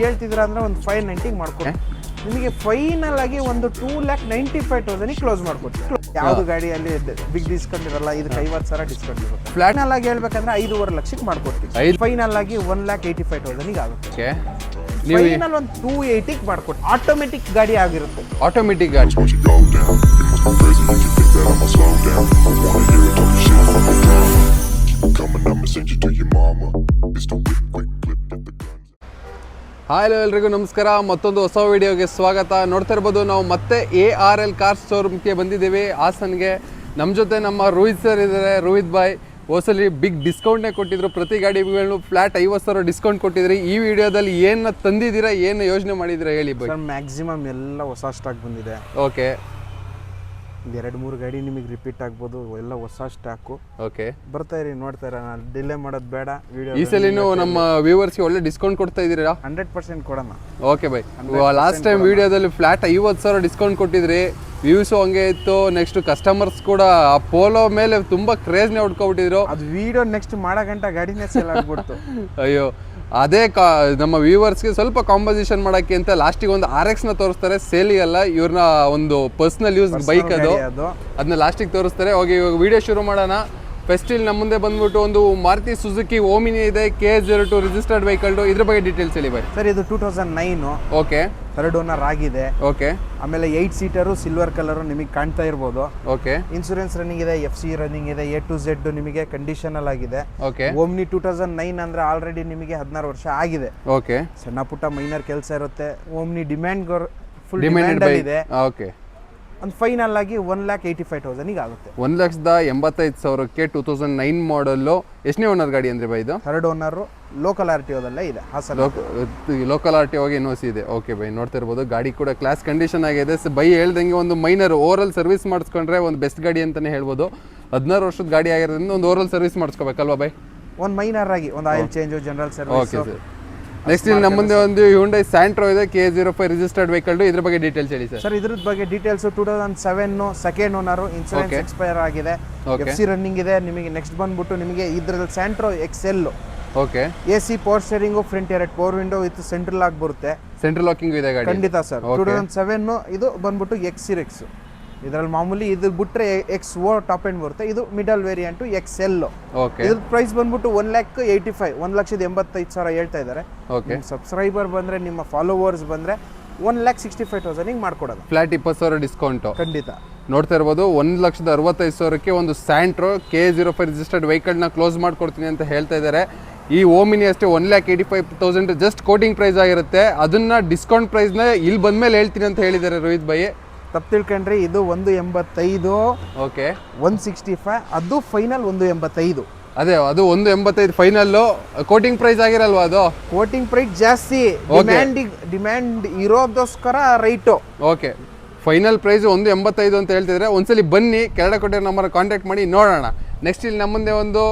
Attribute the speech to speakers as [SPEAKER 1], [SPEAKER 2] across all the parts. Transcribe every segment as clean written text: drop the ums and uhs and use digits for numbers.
[SPEAKER 1] ಹೇಳ್ತಿದ್ರ ಅಂದ್ರೆ ಒಂದು 590 ಮಾಡ್ಕೊಡಿ. ನಿಮಗೆ ಫೈನಲ್ ಆಗಿ ಒಂದು 2,95,000 ಕ್ಲೋಸ್ ಮಾಡ್ಕೊಡ್ತೀವಿ. ಯಾವ್ದು ಗಾಡಿಯಲ್ಲಿ ಬಿಗ್ ಡಿಸ್ಕೌಂಟ್ ಇರಲ್ಲ, ಇದಕ್ಕೆ 50,000 ಡಿಸ್ಕೌಂಟ್ ಇರುತ್ತೆ. ಫೈನಲ್ ಆಗಿ ಹೇಳ್ಬೇಕಂದ್ರೆ 5.5 ಲಕ್ಷಕ್ಕೆ ಮಾಡ್ಕೊಡ್ತೀವಿ. ಫೈನಲ್ ಆಗಿ 1,85,000 ಆಗುತ್ತೆ. ಫೈನಲ್ ಒಂದು 280 ಮಾಡ್ಕೊಡ್ತೀವಿ. ಆಟೋಮೆಟಿಕ್ ಗಾಡಿ ಆಗಿರುತ್ತೆ.
[SPEAKER 2] ಆಟೋಮೆಟಿಕ್ ಗಾಡಿ ಹಾಯ್ ಎಲ್ರಿಗೂ ನಮಸ್ಕಾರ. ಮತ್ತೊಂದು ಹೊಸ ವಿಡಿಯೋಗೆ ಸ್ವಾಗತ. ನೋಡ್ತಾ ಇರ್ಬೋದು, ನಾವು ಮತ್ತೆ ARL ಕಾರ್ ಶೋರೂಮ್ಗೆ ಬಂದಿದ್ದೀವಿ ಹಾಸನ್ಗೆ. ನಮ್ಮ ಜೊತೆ ನಮ್ಮ ರೋಹಿತ್ ಸರ್ ಇದ್ದಾರೆ. ರೋಹಿತ್ ಬಾಯ್ ಹೊಸಲಿ ಬಿಗ್ ಡಿಸ್ಕೌಂಟ್ನೇ ಕೊಟ್ಟಿದ್ರು. ಪ್ರತಿ ಗಾಡಿಗಳು ಫ್ಲಾಟ್ 50,000 ಡಿಸ್ಕೌಂಟ್ ಕೊಟ್ಟಿದ್ರಿ. ಈ ವಿಡಿಯೋದಲ್ಲಿ ಏನು ತಂದಿದ್ದೀರಾ, ಏನು ಯೋಜನೆ ಮಾಡಿದ್ದೀರಾ ಹೇಳಿ ಬಾಯ್.
[SPEAKER 1] ಸರ್ ಮ್ಯಾಕ್ಸಿಮಮ್ ಎಲ್ಲ ಹೊಸ ಸ್ಟಾಕ್ ಬಂದಿದೆ.
[SPEAKER 2] ಓಕೆ,
[SPEAKER 1] 2-3 ಗಾಡಿ ನಿಮಗೆ ರಿಪೀಟ್ ಆಗ್ಬೋದು. ಎಲ್ಲ ಹೊಸ ಸ್ಟಾಕು.
[SPEAKER 2] ಓಕೆ,
[SPEAKER 1] ಬರ್ತಾ ಇರಿ, ನೋಡ್ತಾ ಇರ. ನಾನು ಡಿಲೇ ಮಾಡೋದು ಬೇಡ. ವಿಡಿಯೋ
[SPEAKER 2] ಈ ಸಲಿನೂ ನಮ್ಮ ವ್ಯೂವರ್ಸ್ಗೆ ಒಳ್ಳೆ ಡಿಸ್ಕೌಂಟ್ ಕೊಡ್ತಾ ಇದ್ದೀರಾ?
[SPEAKER 1] 100% ಕೊಡೋಣ.
[SPEAKER 2] Okay by. ಲಾಸ್ಟ್ ಟೈಮ್ ವಿಡಿಯೋದಲ್ಲಿ ಫ್ಲಾಟ್ 50,000 ಡಿಸ್ಕೌಂಟ್ ಕೊಟ್ಟಿದ್ರಿ. ವ್ಯೂಸು ಹಂಗೆ ಇತ್ತು. ನೆಕ್ಸ್ಟ್ ಕಸ್ಟಮರ್ಸ್ ಕೂಡ ಆ ಪೋಲೋ ಮೇಲೆ ತುಂಬಾ ಕ್ರೇಜ್ನೇ ಹೊಡ್ಕೊಬಿಟ್ಟಿದ್ರು.
[SPEAKER 1] ಅದು ವಿಡಿಯೋ ನೆಕ್ಸ್ಟ್ ಮಾಡೋ ಗಂಟ ಗಾಡಿನೇ ಸೇಲ್ ಆಗ್ಬಿಡ್ತು.
[SPEAKER 2] ಅಯ್ಯೋ, ಅದೇ ನಮ್ಮ ವ್ಯೂವರ್ಸ್ಗೆ ಸ್ವಲ್ಪ ಕಾಂಪೋಸಿಷನ್ ಮಾಡೋಕ್ಕೆ ಅಂತ ಲಾಸ್ಟಿಗೆ ಒಂದು RX-ನ ತೋರಿಸ್ತಾರೆ. ಸೇಲಿಗಲ್ಲ, ಇವ್ರನ್ನ ಒಂದು ಪರ್ಸನಲ್ ಯೂಸ್ ಬೈಕ್ ಅದು, ಅದನ್ನ ಲಾಸ್ಟಿಗೆ ತೋರಿಸ್ತಾರೆ. ಹೋಗಿ ಇವಾಗ ವಿಡಿಯೋ ಶುರು ಮಾಡೋಣ. ಫೆಸ್ಟಿಲ್ ನಮ್ಮ ಮುಂದೆ ಬಂದ್ಬಿಟ್ಟು ಒಂದು ಮಾರುತಿ ಸುಜುಕಿ ಓಮಿನಿ ಇದೆ, KS02 ರಿಜಿಸ್ಟರ್ಡ್ ವೆಹಿಕಲ್. ಇದ್ರ ಬಗ್ಗೆ ಡೀಟೇಲ್ಸ್ ಹೇಳಿ ಬಾಯ್.
[SPEAKER 1] ಸರ್, ಇದು 2009.
[SPEAKER 2] ಓಕೆ,
[SPEAKER 1] 3rd ಓನರ್ ಆಗಿದೆ.
[SPEAKER 2] ಓಕೆ,
[SPEAKER 1] ಆಮೇಲೆ 8 ಸೀಟರು ಸಿಲ್ವರ್ ಕಲರ್ ನಿಮಗೆ ಕಾಣ್ತಾ ಇರ್ಬೋದು.
[SPEAKER 2] ಓಕೆ,
[SPEAKER 1] ಇನ್ಸೂರೆನ್ಸ್ ರನ್ನಿಂಗ್ ಇದೆ, FC ರನ್ನಿಂಗ್ ಇದೆ, A to Z ನಿಮಗೆ ಕಂಡೀಷನಲ್ ಆಗಿದೆ.
[SPEAKER 2] ಓಕೆ,
[SPEAKER 1] ಓಮ್ನಿ 2009 ಅಂದ್ರೆ ಆಲ್ರೆಡಿ ನಿಮಗೆ 16 ವರ್ಷ ಆಗಿದೆ.
[SPEAKER 2] ಓಕೆ,
[SPEAKER 1] ಸಣ್ಣ ಪುಟ್ಟ ಮೈನರ್ ಕೆಲಸ ಇರುತ್ತೆ. ಓಮ್ನಿ ಡಿಮ್ಯಾಂಡ್ ಫುಲ್
[SPEAKER 2] ಡಿಮ್ಯಾಂಡ್
[SPEAKER 1] ಇದೆ.
[SPEAKER 2] ಓಕೆ,
[SPEAKER 1] ಒಂದು ಫೈನಲ್ ಆಗಿ 1,85,000 ಆಗುತ್ತೆ.
[SPEAKER 2] 1,85,000ಕ್ಕೆ 2009 ಮಾಡಲ್ಲು. ಎಷ್ಟನೇ ಓನರ್ ಗಾಡಿ ಅಂದ್ರೆ ಬೈ ಇದು?
[SPEAKER 1] 3rd owner. ಲೋಕಲ್ RTOದಲ್ಲೇ ಇದೆ ಹಾಸನ.
[SPEAKER 2] ಲೋಕಲ್ RTO NOC ಇದೆ. ಓಕೆ ಬೈ, ನೋಡ್ತಾ ಇರ್ಬೋದು ಗಾಡಿ ಕೂಡ ಕ್ಲಾಸ್ ಕಂಡೀಷನ್ ಆಗಿದೆ. ಬೈ ಹೇಳ್ದಂಗೆ ಒಂದು ಮೈನರ್ ಓವರಲ್ ಸರ್ವಿಸ್ ಮಾಡಿಸ್ಕೊಂಡ್ರೆ ಒಂದು ಬೆಸ್ಟ್ ಗಾಡಿ ಅಂತಾನೆ ಹೇಳ್ಬೋದು. 16 ವರ್ಷದ ಗಾಡಿ ಆಗಿರೋದ್ರಿಂದ ಒಂದು ಓವರಲ್ ಸರ್ವಿಸ್ ಮಾಡಿಸ್ಕೋಬೇಕಲ್ವಾ ಬೈ?
[SPEAKER 1] ಒಂದು ಮೈನರ್ ಆಗಿ ಒಂದು oil change, general service.
[SPEAKER 2] Okay sir. Next ಇಲ್ಲಿ ನಮ್ಮ ಮುಂದೆ ಒಂದು Hyundai Santro ಇದೆ, KS05 ರಿಜಿಸ್ಟರ್ಡ್ ವೆಹಿಕಲ್. ಇದ್ರ ಬಗ್ಗೆ ಡೀಟೇಲ್ಸ್ ಹೇಳಿ ಸರ್.
[SPEAKER 1] ಸರ್, ಇದ್ರ ಬಗ್ಗೆ details 2007 2nd owner. Insurance expire ಆಗಿದೆ. FC ರನ್ನಿಂಗ್ ಇದೆ. ನಿಮಗೆ ನೆಕ್ಸ್ಟ್ ಬಂದ್ಬಿಟ್ಟು ನಿಮಗೆ ಇದ್ರಲ್ಲಿ Santro XL. Okay, AC power steering, front 2 power window with central lock ಬರುತ್ತೆ.
[SPEAKER 2] ಸೆಂಟ್ರಲ್ ಲಾಕಿಂಗ್ ಇದೆ ಗಾಡಿ?
[SPEAKER 1] ಖಂಡಿತ ಸರ್. 2007 ಇದು ಬಂದ್ಬಿಟ್ಟು X-Series. ಇದರಲ್ಲಿ ಮಾಮೂಲಿ ಇದು ಬಿಟ್ರೆ XO ಟಾಪ್ ಎಂಡ್ ಬರುತ್ತೆ. ಇದು ಮಿಡಲ್ ವೇರಿಯಂಟ್ XL.
[SPEAKER 2] ಓಕೆ,
[SPEAKER 1] ಇದ್ರ ಪ್ರೈಸ್ ಬಂದ್ಬಿಟ್ಟು 1,85,000 1,85,000 ಹೇಳ್ತಾ ಇದ್ದಾರೆ.
[SPEAKER 2] ಓಕೆ,
[SPEAKER 1] ಸಬ್ಸ್ಕ್ರೈಬರ್ ಬಂದ್ರೆ, ನಿಮ್ಮ ಫಾಲೋವರ್ಸ್ ಬಂದ್ರೆ 1,65,000 ಮಾಡ್ಕೊಡೋದು.
[SPEAKER 2] ಫ್ಲಾಟ್ 20,000 ಡಿಸ್ಕೌಂಟ್ ಖಂಡಿತ. ನೋಡ್ತಾ ಇರ್ಬೋದು, 1,65,000ಕ್ಕೆ ಒಂದು Santro KS05 ರಿಜಿಸ್ಟರ್ಡ್ ವೆಹಿಕಲ್ನ ಕ್ಲೋಸ್ ಮಾಡ್ಕೊಡ್ತೀನಿ ಅಂತ ಹೇಳ್ತಾ ಇದ್ದಾರೆ. ಈ ಓಮಿನಿ ಅಷ್ಟೇ 1,85,000 ಜಸ್ಟ್ ಕೋಟಿಂಗ್ ಪ್ರೈಸ್ ಆಗಿರುತ್ತೆ. ಅದನ್ನ ಡಿಸ್ಕೌಂಟ್ ಪ್ರೈಸ್ನ ಇಲ್ಲಿ ಬಂದ್ಮೇಲೆ ಹೇಳ್ತೀನಿ ಅಂತ ಹೇಳಿದ್ದಾರೆ ರೋಹಿತ್ ಬೈ.
[SPEAKER 1] ತಪ್ಪು ತಿಳ್ಕೊಂಡ್ರಿ. ಇದು 185. ಓಕೆ, 165 ಅದು ಫೈನಲ್ 185.
[SPEAKER 2] ಅದೇ, ಅದು 185 ಫೈನಲ್. ಕೋಟಿಂಗ್ ಪ್ರೈಸ್ ಆಗಿರಲ್ವಾ ಅದು?
[SPEAKER 1] ಕೋಟಿಂಗ್ ಪ್ರೈಸ್ ಜಾಸ್ತಿ. ಡಿಮ್ಯಾಂಡ್ ಇರೋದೋಸ್ಕರ ರೈಟು.
[SPEAKER 2] ಓಕೆ, ಫೈನಲ್ ಪ್ರೈಸ್ 185 ಅಂತ ಹೇಳ್ತಿದ್ರೆ. ಒಂದ್ಸಲಿ ಬನ್ನಿ, ಕೆಳಗಡೆ ಕೊಟ್ಟಿರೋ ನಂಬರ್ ಕಾಂಟ್ಯಾಕ್ಟ್ ಮಾಡಿ ನೋಡೋಣ. ನೆಕ್ಸ್ಟ್ ಇಲ್ಲಿ ನಮ್ಮ ಮುಂದೆ ಒಂದು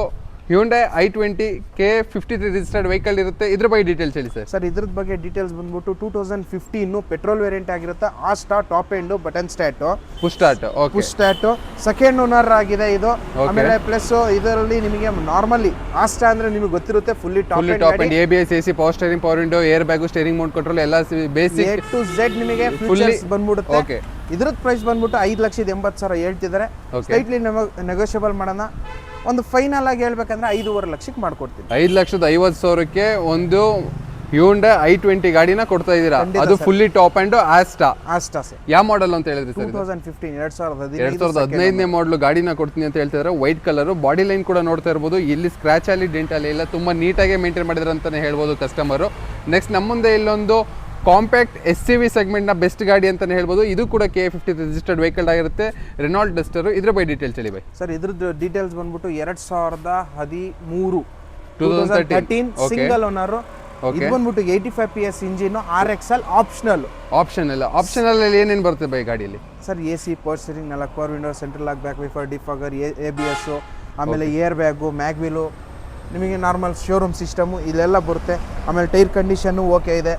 [SPEAKER 2] Hyundai i20 K53 registered vehicle ಇರುತ್ತೆ. ಇದ್ರ ಬಗ್ಗೆ ಡೀಟೇಲ್ಸ್ ಹೇಳಿ ಸರ್.
[SPEAKER 1] ಸರ್, ಇದ್ರದ್ದು ಬಗ್ಗೆ ಡೀಟೇಲ್ಸ್ ಬಂದ್ಬಿಟ್ಟು 2015 ಪೆಟ್ರೋಲ್ ವೇರಿಯಂಟ್ ಆಗಿರುತ್ತೆ. Asta top end button start,
[SPEAKER 2] push start. Okay,
[SPEAKER 1] push start. 2nd owner ಆಗಿದೆ ಇದು. ಆಮೇಲೆ ಪ್ಲಸ್ ಇದರಲ್ಲಿ ನಿಮಗೆ ನಾರ್ಮಲಿ ಆಸ್ಟಾ ಅಂದ್ರೆ ನಿಮಗೆ ಗೊತ್ತಿರುತ್ತೆ, fully top end,
[SPEAKER 2] ABS AC power steering, power window, air bag, steering mode control ಎಲ್ಲ ಬೇಸಿಕ್
[SPEAKER 1] A to Z ನಿಮಗೆ ಫೀಚರ್ಸ್ ಬಂದ್ಬಿಡುತ್ತೆ. ಓಕೆ, ಇದ್ರದ್ದು ಪ್ರೈಸ್ ಬಂದ್ಬಿಟ್ಟು 5,80,000 ಹೇಳ್ತಿದ್ದಾರೆ. ಸ್ಲೈಟ್ಲಿ ನೆಗೋಷಿಯಬಲ್ ಮಾಡೋಣ. ಒಂದು ಫೈನಲ್ ಆಗಿ ಹೇಳ್ಬೇಕಂದ್ರೆ 5.5 ಲಕ್ಷಕ್ಕೆ ಮಾಡ್ಕೊಡ್ತೀನಿ.
[SPEAKER 2] 5,50,000ಕ್ಕೆ ಒಂದು Hyundai i20 ಗಾಡಿನ ಕೊಡ್ತಾ ಇದ್ದೀರಾ. ಅದು fully top and Asta
[SPEAKER 1] sir.
[SPEAKER 2] ಯಾವ ಮಾಡೆಲ್ ಅಂತ ಹೇಳಿದ್ರಿ ಸರ್?
[SPEAKER 1] 2015
[SPEAKER 2] ಮಾಡಲ್ ಗಾಡಿನ ಕೊಡ್ತೀನಿ ಅಂತ ಹೇಳ್ತಿದ್ದಾರೆ. ವೈಟ್ ಕಲರ್, ಬಾಡಿ ಲೈನ್ ಕೂಡ ನೋಡ್ತಾ ಇರ್ಬೋದು. ಇಲ್ಲಿ ಸ್ಕ್ರಾಚ್ ಅಲ್ಲಿ ಡೆಂಟ್ ಅಲ್ಲಿ ಇಲ್ಲ, ತುಂಬಾ ನೀಟಾಗಿ ಮೇಂಟೈನ್ ಮಾಡಿದ್ರೆ ಅಂತಾನೆ ಹೇಳ್ಬೋದು ಕಸ್ಟಮರ್. ನೆಕ್ಸ್ಟ್ ನಮ್ಮ ಮುಂದೆ ಇಲ್ಲೊಂದು ಕಾಂಪ್ಯಾಕ್ಟ್ SUV ಸೆಗ್ಮೆಂಟ್ನ ಬೆಸ್ಟ್ ಗಾಡಿ ಅಂತಾನೆ ಹೇಳ್ಬೋದು. ಇದು ಕೂಡ K50 ರಿಜಿಸ್ಟರ್ಡ್ ವೆಹಿಕಲ್ ಆಗಿರುತ್ತೆ, ರೆನಾಲ್ಟ್ ಡಸ್ಟರ್. ಇದ್ರ ಬಗ್ಗೆ ಡೀಟೇಲ್ಸ್ ಹೇಳಿ ಬೈ.
[SPEAKER 1] ಸರ್, ಇದ್ರದ್ದು ಡೀಟೇಲ್ಸ್ ಬಂದ್ಬಿಟ್ಟು 2013 ಸಿಂಗಲ್ ಓನರ್. ಇದು ಬಂದ್ಬಿಟ್ಟು 85 PS engine, RXL optional.
[SPEAKER 2] Optional ಅಲ್ಲಿ ಏನೇನು ಬರುತ್ತೆ ಬೈ ಗಾಡಿಯಲ್ಲಿ?
[SPEAKER 1] Sir, AC power steering, 4 power window, central lock, back wiper, defogger, ABS, ಆಮೇಲೆ ಏರ್ ಬ್ಯಾಗು, ಮ್ಯಾಗ್ವಿಲು, ನಿಮಗೆ ನಾರ್ಮಲ್ ಶೋರೂಮ್ ಸಿಸ್ಟಮು ಇಲ್ಲೆಲ್ಲ ಬರುತ್ತೆ. ಆಮೇಲೆ ಟೈರ್ ಕಂಡೀಷನ್ ಓಕೆ ಇದೆ.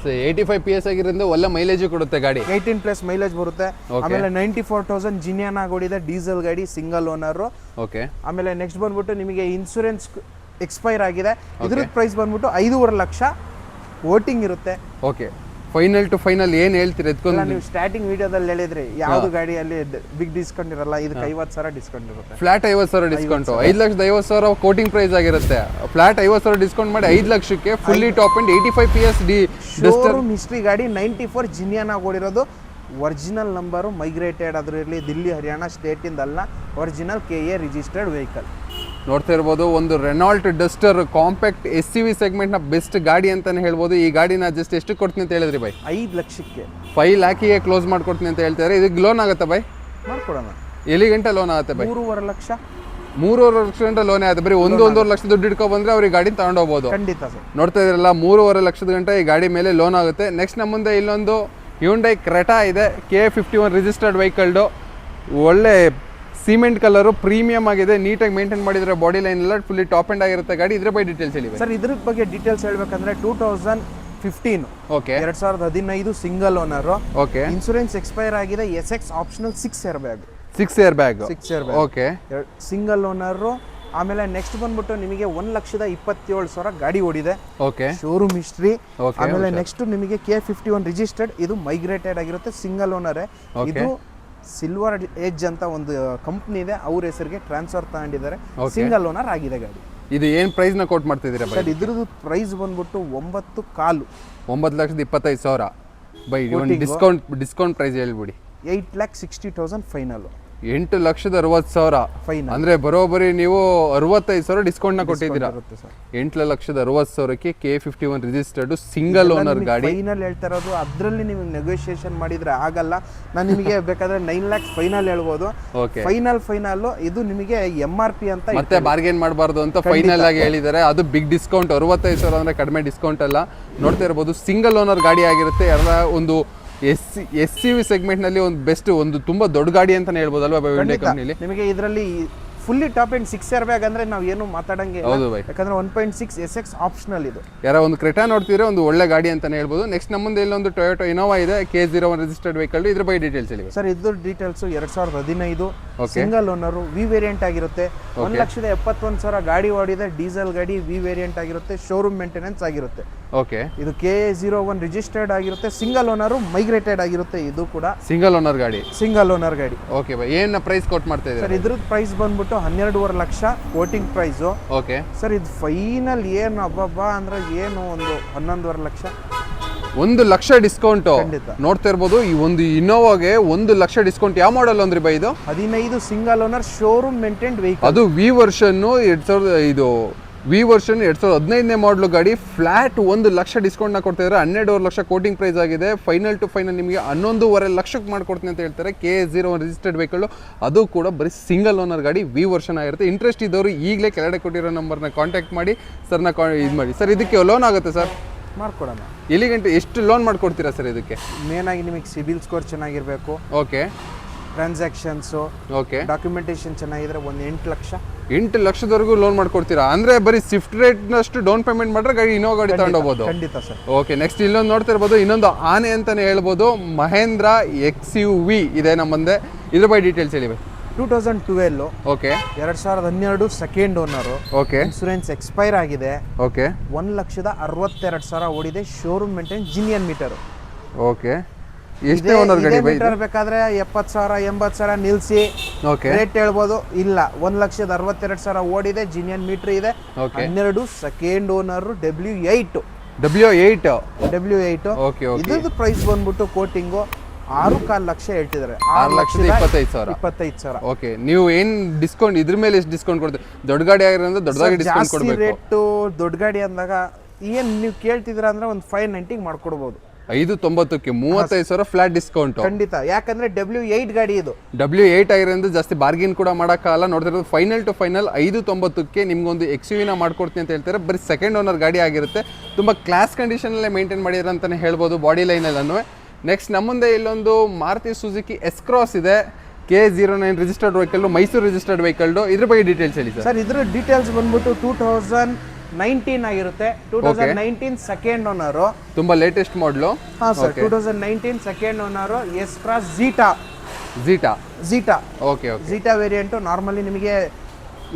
[SPEAKER 2] 85 PS ಆಗಿರೋದ್ರಿಂದ ಒಳ್ಳೆ ಮೈಲೇಜ್ ಕೊಡುತ್ತೆ ಗಾಡಿ.
[SPEAKER 1] 18+ ಮೈಲೇಜ್ ಬರುತ್ತೆ. ಆಮೇಲೆ 94,000 ಜಿನಿಯಾನ ಓಡಿದೆ, ಡೀಸೆಲ್ ಗಾಡಿ, ಸಿಂಗಲ್ ಓನರ್.
[SPEAKER 2] ಓಕೆ,
[SPEAKER 1] ಆಮೇಲೆ ನೆಕ್ಸ್ಟ್ ಬಂದ್ಬಿಟ್ಟು ನಿಮಗೆ ಇನ್ಸೂರೆನ್ಸ್ ಎಕ್ಸ್ಪೈರ್ ಆಗಿದೆ. ಇದ್ರ ಪ್ರೈಸ್ ಬಂದ್ಬಿಟ್ಟು 5.5 ಲಕ್ಷ ವೋಟಿಂಗ್ ಇರುತ್ತೆ.
[SPEAKER 2] ಓಕೆ, ಫೈನಲ್ ಟು ಫೈನಲ್ ಏನು ಹೇಳ್ತೀರಿ
[SPEAKER 1] ಇಲ್ಲ,
[SPEAKER 2] ಎತ್ಕೊಂಡು?
[SPEAKER 1] ನೀವು ಸ್ಟಾರ್ಟಿಂಗ್ ವಿಡಿಯೋದಲ್ಲಿ ಹೇಳಿದ್ರಿ ಯಾವ್ದು ಗಾಡಿಯಲ್ಲಿ ಬಿಗ್ ಡಿಸ್ಕೌಂಟ್ ಇರಲ್ಲ, ಇದಕ್ಕೆ 50,000 ಡಿಸ್ಕೌಂಟ್ ಇರುತ್ತೆ.
[SPEAKER 2] ಫ್ಲಾಟ್ 50,000 ಡಿಸ್ಕೌಂಟು, 5,50,000 ಕೋಟಿಂಗ್ ಪ್ರೈಸ್ ಆಗಿರುತ್ತೆ. ಫ್ಲಾಟ್ 50,000 ಡಿಸ್ಕೌಂಟ್ ಮಾಡಿ 5 ಲಕ್ಷಕ್ಕೆ fully top and 85 PS
[SPEAKER 1] showroom history ಗಾಡಿ 94 ಜಿನಿಯನ್ ಆಗಿ ಓಡಿರೋದು. ಒರಿಜಿನಲ್ ನಂಬರು ಮೈಗ್ರೇಟೆಡ್ ಆದ್ರೂ ಇರಲಿ, ದಿಲ್ಲಿ ಹರಿಯಾಣ ಸ್ಟೇಟಿಂದಲ್ಲ, ಒರಿಜಿನಲ್ KA ರಿಜಿಸ್ಟರ್ಡ್ ವೆಹಿಕಲ್.
[SPEAKER 2] ನೋಡ್ತಾ ಇರ್ಬೋದು, ಒಂದು ರೆನಾಲ್ಟ್ ಡಸ್ಟರ್ ಕಾಂಪ್ಯಾಕ್ಟ್ SUV ಸೆಗ್ಮೆಂಟ್ನ ಬೆಸ್ಟ್ ಗಾಡಿ ಅಂತಾನೆ ಹೇಳ್ಬೋದು. ಈ ಗಾಡಿನ ಜಸ್ಟ್ ಎಷ್ಟು ಕೊಡ್ತೀನಿ ಅಂತ ಹೇಳಿದ್ರಿ ಬೈ?
[SPEAKER 1] 5 ಲಕ್ಷಕ್ಕೆ
[SPEAKER 2] 5 ಲ್ಯಾಕಿಗೆ ಕ್ಲೋಸ್ ಮಾಡ್ಕೊಡ್ತೀನಿ ಅಂತ ಹೇಳ್ತಾರೆ. ಇದಕ್ಕೆ ಲೋನ್ ಆಗುತ್ತೆ ಬೈ?
[SPEAKER 1] ಮಾಡ್ಕೊಡೋಣ.
[SPEAKER 2] ಎಲ್ಲಿ ಗಂಟೆ ಲೋನ್ ಆಗುತ್ತೆ ಬೈ?
[SPEAKER 1] 3.5 ಲಕ್ಷ.
[SPEAKER 2] 3.5 ಲಕ್ಷ ಗಂಟೆ ಲೋನ್ ಆಗುತ್ತೆ. ಬರೀ 1.5 ಲಕ್ಷ ದುಡ್ಡು ಇಟ್ಕೊ ಬಂದ್ರೆ ಅವ್ರಿಗೆ ಗಾಡಿ ತಗೊಂಡೋಗ್ಬೋದು.
[SPEAKER 1] ಖಂಡಿತ ಸರ್.
[SPEAKER 2] ನೋಡ್ತಾ ಇದ್ರಲ್ಲ, 3.5 ಲಕ್ಷದ ಗಂಟೆ ಈ ಗಾಡಿ ಮೇಲೆ ಲೋನ್ ಆಗುತ್ತೆ. ನೆಕ್ಸ್ಟ್ ನಮ್ಮ ಮುಂದೆ ಇಲ್ಲೊಂದು ಹ್ಯುಂಡೈ ಕ್ರೆಟಾ ಇದೆ, KA51 ರಿಜಿಸ್ಟರ್ಡ್ ವೆಹಿಕಲ್ಡು. ಒಳ್ಳೆ ಸಿಮೆಂಟ್ ಕಲರು, ಪ್ರೀಮಿಯಂ ಆಗಿದೆ, ನೀಟಾಗಿ ಮೇಂಟೈನ್ ಮಾಡಿದ್ರೆ ಬಾಡಿ ಲೈನ್ ಎಲ್ಲ ಫುಲ್ಲಿ ಟಾಪ್ ಎಂಡ್ ಆಗಿರುತ್ತೆ ಗಾಡಿ. ಇದ್ರ ಬಗ್ಗೆ ಡೀಟೇಲ್ಸ್ ಹೇಳಿ
[SPEAKER 1] ಸರ್. ಇದ್ರ ಬಗ್ಗೆ ಡೀಟೇಲ್ಸ್ ಹೇಳ್ಬೇಕಂದ್ರೆ 2015,
[SPEAKER 2] okay,
[SPEAKER 1] 2015 single owner.
[SPEAKER 2] Okay,
[SPEAKER 1] insurance expire ಆಗಿದೆ. SX optional 6 air bag.
[SPEAKER 2] 6 air bag, okay,
[SPEAKER 1] single owner. ಆಮೇಲೆ ನೆಕ್ಸ್ಟ್ ಬಂದ್ಬಿಟ್ಟು ನಿಮಗೆ 1,27,000 ಗಾಡಿ ಓಡಿದೆ.
[SPEAKER 2] Okay,
[SPEAKER 1] showroom history.
[SPEAKER 2] ಓಕೆ.
[SPEAKER 1] ಆಮೇಲೆ ನೆಕ್ಸ್ಟ್ ನಿಮಗೆ KA51 ರಿಜಿಸ್ಟರ್ಡ್, ಇದು ಮೈಗ್ರೇಟೆಡ್ ಆಗಿರುತ್ತೆ, ಸಿಂಗಲ್ ಓನರ್. ಇದು ಸಿಲ್ವರ್ ಏಜ್ ಅಂತ ಒಂದು ಕಂಪ್ನಿ ಇದೆ, ಅವ್ರ ಹೆಸರಿಗೆ ಟ್ರಾನ್ಸ್ಫರ್ ತಗೊಂಡಿದ್ದಾರೆ. ಸಿಂಗಲ್ ಓನರ್ ಆಗಿದೆ ಗಾಡಿ.
[SPEAKER 2] ಇದು ಏನ್ ಪ್ರೈಸ್ ನ ಕೋಟ್ ಮಾಡ್ತಿದ್ದೀರಾ ಬೈ?
[SPEAKER 1] ಸರ್, ಇದ್ರದ್ದು ಪ್ರೈಸ್ ಬಂದ್ಬಿಟ್ಟು 9.25.
[SPEAKER 2] 9,25,000 ಬೈ. ಡಿಸ್ಕೌಂಟ್ ಪ್ರೈಸ್ ಹೇಳ್ಬಿಡಿ.
[SPEAKER 1] 8,60,000 ಫೈನಲ್.
[SPEAKER 2] 8,60,000
[SPEAKER 1] ಫೈನಲ್
[SPEAKER 2] ಅಂದ್ರೆ ಬರೋಬ್ಬರಿ ನೀವು 65,000 ಡಿಸ್ಕೌಂಟ್ ನ ಕೊಟ್ಟಿದ್ದೀರಾ.
[SPEAKER 1] ಬರುತ್ತೆ ಸರ್.
[SPEAKER 2] 8,60,000ಕ್ಕೆ KA51 ರಿಜಿಸ್ಟರ್ಡ್ ಸಿಂಗಲ್ ಓನರ್ ಗಾಡಿ
[SPEAKER 1] ಫೈನಲ್ ಹೇಳ್ತಾ ಇರೋದು. ಅದರಲ್ಲಿ ನೀವು ನೆಗೋಷಿಯೇಷನ್ ಮಾಡಿದ್ರೆ ಆಗಲ್ಲ. ನಾನು ನಿಮಗೆ ಬೇಕಾದ್ರೆ 9 lakhs ಫೈನಲ್ ಹೇಳ್ಬೋದು.
[SPEAKER 2] ಓಕೆ,
[SPEAKER 1] ಫೈನಲ್ ಇದು ನಿಮಗೆ MRP ಅಂತ
[SPEAKER 2] ಮತ್ತೆ ಬಾರ್ಗೇನ್ ಮಾಡಬಾರ್ದು ಅಂತ ಫೈನಲ್ ಆಗಿ ಹೇಳಿದ್ದಾರೆ. ಅದು ಬಿಗ್ ಡಿಸ್ಕೌಂಟ್. 65,000 ಅಂದ್ರೆ ಕಡಿಮೆ ಡಿಸ್ಕೌಂಟ್ ಅಲ್ಲ. ನೋಡ್ತಾ ಇರಬಹುದು, ಸಿಂಗಲ್ ಓನರ್ ಗಾಡಿ ಆಗಿರುತ್ತೆ. ಎಲ್ಲ ಒಂದು SUV ಸೆಗ್ಮೆಂಟ್ ನಲ್ಲಿ ಒಂದು ಬೆಸ್ಟ್, ಒಂದು ತುಂಬಾ ದೊಡ್ಡ ಗಾಡಿ ಅಂತಾನೆ ಹೇಳ್ಬೋದು ಅಲ್ವಾ ಹ್ಯುಂಡೈ ಕಂಪನಿಲಿ?
[SPEAKER 1] ನಿಮಗೆ ಇದರಲ್ಲಿ fully top and 6 air bag ಅಂದ್ರೆ ನಾವು ಏನು ಮಾತಾಡಂಗೆ.
[SPEAKER 2] ಹೌದು ಬೈ,
[SPEAKER 1] ಯಾಕಂದ್ರೆ 1.6 SX ಆಪ್ಷನಲ್. ಇದು
[SPEAKER 2] ಯಾರ ಒಂದು ಕ್ರೆಟಾ ನೋಡ್ತಿದ್ರೆ ಒಂದು ಒಳ್ಳೆ ಗಾಡಿ ಅಂತಾನೆ ಹೇಳ್ಬೋದು. ನೆಕ್ಸ್ಟ್ ನಮ್ಮ ಮುಂದೆ ಇಲ್ಲೊಂದು ಟೊಯೋಟಾ ಇನೋವಾ ಇದೆ, KA01 ರಿಜಿಸ್ಟರ್ಡ್ ವೆಹಿಕಲ್. ಇದ್ರ ಬಗ್ಗೆ ಡೀಟೇಲ್ಸ್ ಹೇಳಿ
[SPEAKER 1] ಸರ್. ಇದ್ರ details 2015 single owner, V variant ಆಗಿರುತ್ತೆ. 1,71,000 ಗಾಡಿ ಓಡಿದೆ, ಡೀಸೆಲ್ ಗಾಡಿ, ವಿ ವೇರಿಯಂಟ್ ಆಗಿರುತ್ತೆ, ಶೋರೂಮ್ ಮೇಂಟೆನೆನ್ಸ್ ಆಗಿರುತ್ತೆ.
[SPEAKER 2] ಓಕೆ,
[SPEAKER 1] ಇದು KA01 ರಿಜಿಸ್ಟರ್ಡ್ ಆಗಿರುತ್ತೆ, ಸಿಂಗಲ್ ಓನರ್, ಮೈಗ್ರೇಟೆಡ್ ಆಗಿರುತ್ತೆ. ಇದು ಕೂಡ
[SPEAKER 2] ಸಿಂಗಲ್ ಓನರ್ ಗಾಡಿ.
[SPEAKER 1] ಓಕೆ
[SPEAKER 2] ಬೈ, ಏನ್ ಪ್ರೈಸ್ ಕೋಟ್ ಮಾಡ್ತಾ ಇದ್ದಾರೆ
[SPEAKER 1] ಸರ್? ಇದ್ರ ಪ್ರೈಸ್ ಬಂದ್ಬಿಟ್ಟು 12.5 lakh voting price.
[SPEAKER 2] Okay
[SPEAKER 1] sir, ಇದು ಫೈನಲ್ ಏನು ಅಬ್ಬಬ್ಬಾ ಅಂದ್ರೆ ಏನು ಒಂದು 11.5 ಲಕ್ಷ.
[SPEAKER 2] 1 ಲಕ್ಷ ಡಿಸ್ಕೌಂಟ್ ನೋಡ್ತಾ ಇರ್ಬೋದು. ಈ ಒಂದು ಇನೋವಾಗೆ 1 ಲಕ್ಷ ಡಿಸ್ಕೌಂಟ್. ಯಾವ ಮಾಡಲ್ ಅಂದ್ರಿ ಬೈ ಇದು?
[SPEAKER 1] 15 single owner, showroom maintained vehicle.
[SPEAKER 2] ಅದು ವಿ ವರ್ಷನ್ 2015ನೇ ಮಾಡಲು ಗಾಡಿ. ಫ್ಲಾಟ್ 1 ಲಕ್ಷ ಡಿಸ್ಕೌಂಟ್ ನ ಕೊಡ್ತಾ ಇದ್ದಾರೆ. 12.5 ಲಕ್ಷ ಕೋಟಿಂಗ್ ಪ್ರೈಸ್ ಆಗಿದೆ. ಫೈನಲ್ ಟು ಫೈನಲ್ ನಿಮಗೆ 11.5 ಲಕ್ಷಕ್ಕೆ ಮಾಡ್ಕೊಡ್ತೀನಿ ಅಂತ ಹೇಳ್ತಾರೆ. KA01 registered vehicle. ಅದು ಕೂಡ ಬರೀ ಸಿಂಗಲ್ ಓನರ್ ಗಾಡಿ, ವಿ ವರ್ಷನ್ ಆಗಿರುತ್ತೆ. ಇಂಟ್ರೆಸ್ಟ್ ಇದ್ದವರು ಈಗಲೇ ಕೆಳಗಡೆ ಕೊಟ್ಟಿರೋ ನಂಬರ್ನ ಕಾಂಟ್ಯಾಕ್ಟ್ ಮಾಡಿ ಸರ್ನ ಇದು ಮಾಡಿ. ಸರ್, ಇದಕ್ಕೆ ಲೋನ್ ಆಗುತ್ತೆ ಸರ್?
[SPEAKER 1] ಮಾಡ್ಕೊಡೋಣ.
[SPEAKER 2] ಎಲ್ಲಿ ಗಂಟೆ ಎಷ್ಟು ಲೋನ್ ಮಾಡ್ಕೊಡ್ತೀರಾ ಸರ್ ಇದಕ್ಕೆ?
[SPEAKER 1] ಮೇನ್ ಆಗಿ ನಿಮಗೆ ಸಿಬಿಲ್ ಸ್ಕೋರ್ ಚೆನ್ನಾಗಿರ್ಬೇಕು.
[SPEAKER 2] ಓಕೆ,
[SPEAKER 1] ಟ್ರಾನ್ಸಾಕ್ಷನ್ಸು,
[SPEAKER 2] ಓಕೆ,
[SPEAKER 1] ಡಾಕ್ಯುಮೆಂಟೇಶನ್ ಚೆನ್ನಾಗಿದ್ರೆ ಒಂದು 8 ಲಕ್ಷ.
[SPEAKER 2] 8 ಲಕ್ಷದವರೆಗೂ ಲೋನ್ ಮಾಡ್ಕೊಡ್ತೀರಾ? ಅಂದ್ರೆ ಬರೀ ಸ್ವಿಫ್ಟ್ ರೇಟ್ ನಷ್ಟು ಡೌನ್ ಪೇಮೆಂಟ್ ಮಾಡಿದ್ರೆ ಗಾಡಿ ಇನ್ನೋ ಗಾಡಿ ತಗೊಂಡೋಗ್ಬೋದು.
[SPEAKER 1] ಖಂಡಿತ ಸರ್.
[SPEAKER 2] ಓಕೆ, ನೆಕ್ಸ್ಟ್ ಇಲ್ಲೊಂದು ನೋಡ್ತಾ ಇರ್ಬೋದು, ಇನ್ನೊಂದು ಆನೆ ಅಂತಾನೆ ಹೇಳ್ಬೋದು. ಮಹೇಂದ್ರ XUV ಇದೆ ನಮ್ಮ ಮುಂದೆ. ಇದ್ರ ಬಗ್ಗೆ ಡೀಟೇಲ್ಸ್ ಹೇಳಿ.
[SPEAKER 1] 2012.
[SPEAKER 2] Okay,
[SPEAKER 1] 2012 second owner.
[SPEAKER 2] Okay,
[SPEAKER 1] insurance expire ಆಗಿದೆ.
[SPEAKER 2] ಓಕೆ,
[SPEAKER 1] 1,62,000 ಓಡಿದೆ, showroom maintain genuine meter.
[SPEAKER 2] Okay, ಎಷ್ಟೇ ಓನರ್ ಗಾಡಿ ಬೈ?
[SPEAKER 1] ಮೀಟರ್ ಬೇಕಾದ್ರೆ 70,000 80,000 ನಿಲ್ಸಿ ರೇಟ್ ಹೇಳ್ಬೋದು. ಇಲ್ಲ, 1,62,000 ಓಡಿದೆ, ಜಿನಿಯನ್ ಮೀಟರ್ ಇದೆ. 12 second owner, W8.
[SPEAKER 2] Okay, okay.
[SPEAKER 1] ಇದ್ರದ್ದು ಪ್ರೈಸ್ ಬಂದ್ಬಿಟ್ಟು ಕೋಟಿಂಗು 6.25 ಲಕ್ಷ ಹೇಳ್ತಿದ್ದಾರೆ.
[SPEAKER 2] 6,25,000. ಓಕೆ, ನೀವು ಏನ್ ಡಿಸ್ಕೌಂಟ್ ಇದ್ರ ಮೇಲೆ ಎಷ್ಟು ಡಿಸ್ಕೌಂಟ್ ಕೊಡ್ತೀವಿ? ದೊಡ್ಡ ಗಾಡಿ ಆಗಿರೋದ್ರಿಂದ ದೊಡ್ಡದಾಗಿ ಡಿಸ್ಕೌಂಟ್ ಕೊಡಬೇಕು.
[SPEAKER 1] ರೇಟ್ ದೊಡ್ಡ ಗಾಡಿ ಅಂದಾಗ ಏನ್ ನೀವು ಕೇಳ್ತಿದ್ರ ಅಂದ್ರೆ ಒಂದು 590 ಮಾಡ್ಕೊಡ್ಬೋದು.
[SPEAKER 2] 590ಕ್ಕೆ 35,000 ಫ್ಲಾಟ್ ಡಿಸ್ಕೌಂಟ್.
[SPEAKER 1] ಖಂಡಿತ, ಯಾಕಂದ್ರೆ W8 ಗಾಡಿ ಇದು.
[SPEAKER 2] W8 ಆಗಿರೋದ್ರಿಂದ ಜಾಸ್ತಿ ಬಾರ್ಗಿನ್ ಕೂಡ ಮಾಡೋಕ್ಕಾಗಲ್ಲ. ನೋಡ್ತಿರೋದು ಫೈನಲ್ ಟು ಫೈನಲ್ 590ಕ್ಕೆ ನಿಮ್ಗೊಂದು XUV ಮಾಡ್ಕೊಡ್ತೀನಿ ಅಂತ ಹೇಳ್ತಾರೆ. ಬರೀ ಸೆಕೆಂಡ್ ಓನರ್ ಗಾಡಿ ಆಗಿರುತ್ತೆ. ತುಂಬಾ ಕ್ಲಾಸ್ ಕಂಡೀಷನಲ್ಲೇ ಮೇಂಟೈನ್ ಮಾಡಿದ್ರೆ ಅಂತಾನೆ ಹೇಳ್ಬೋದು ಬಾಡಿ ಲೈನಲ್ಲೂ. ನೆಕ್ಸ್ಟ್ ನಮ್ಮ ಮುಂದೆ ಇಲ್ಲೊಂದು ಮಾರುತಿ ಸುಜುಕಿ S-Cross ಇದೆ, KA09 registered vehicle, Mysuru registered vehicle. ಇದ್ರ ಬಗ್ಗೆ ಡೀಟೇಲ್ಸ್ ಹೇಳಿ ಸರ್.
[SPEAKER 1] ಇದ್ರ ಡೀಟೇಲ್ಸ್ ಬಂದ್ಬಿಟ್ಟು 2019 ಆಗಿರುತ್ತೆ. 2019 ಸೆಕೆಂಡ್ ಓನರು,
[SPEAKER 2] ತುಂಬಾ ಲೇಟೆಸ್ಟ್ ಮಾಡಲು.
[SPEAKER 1] ಹಾಂ sir, 2019 second owner, S-Cross Zeta.
[SPEAKER 2] Okay, okay.
[SPEAKER 1] Zeta variant. Normally ನಿಮಗೆ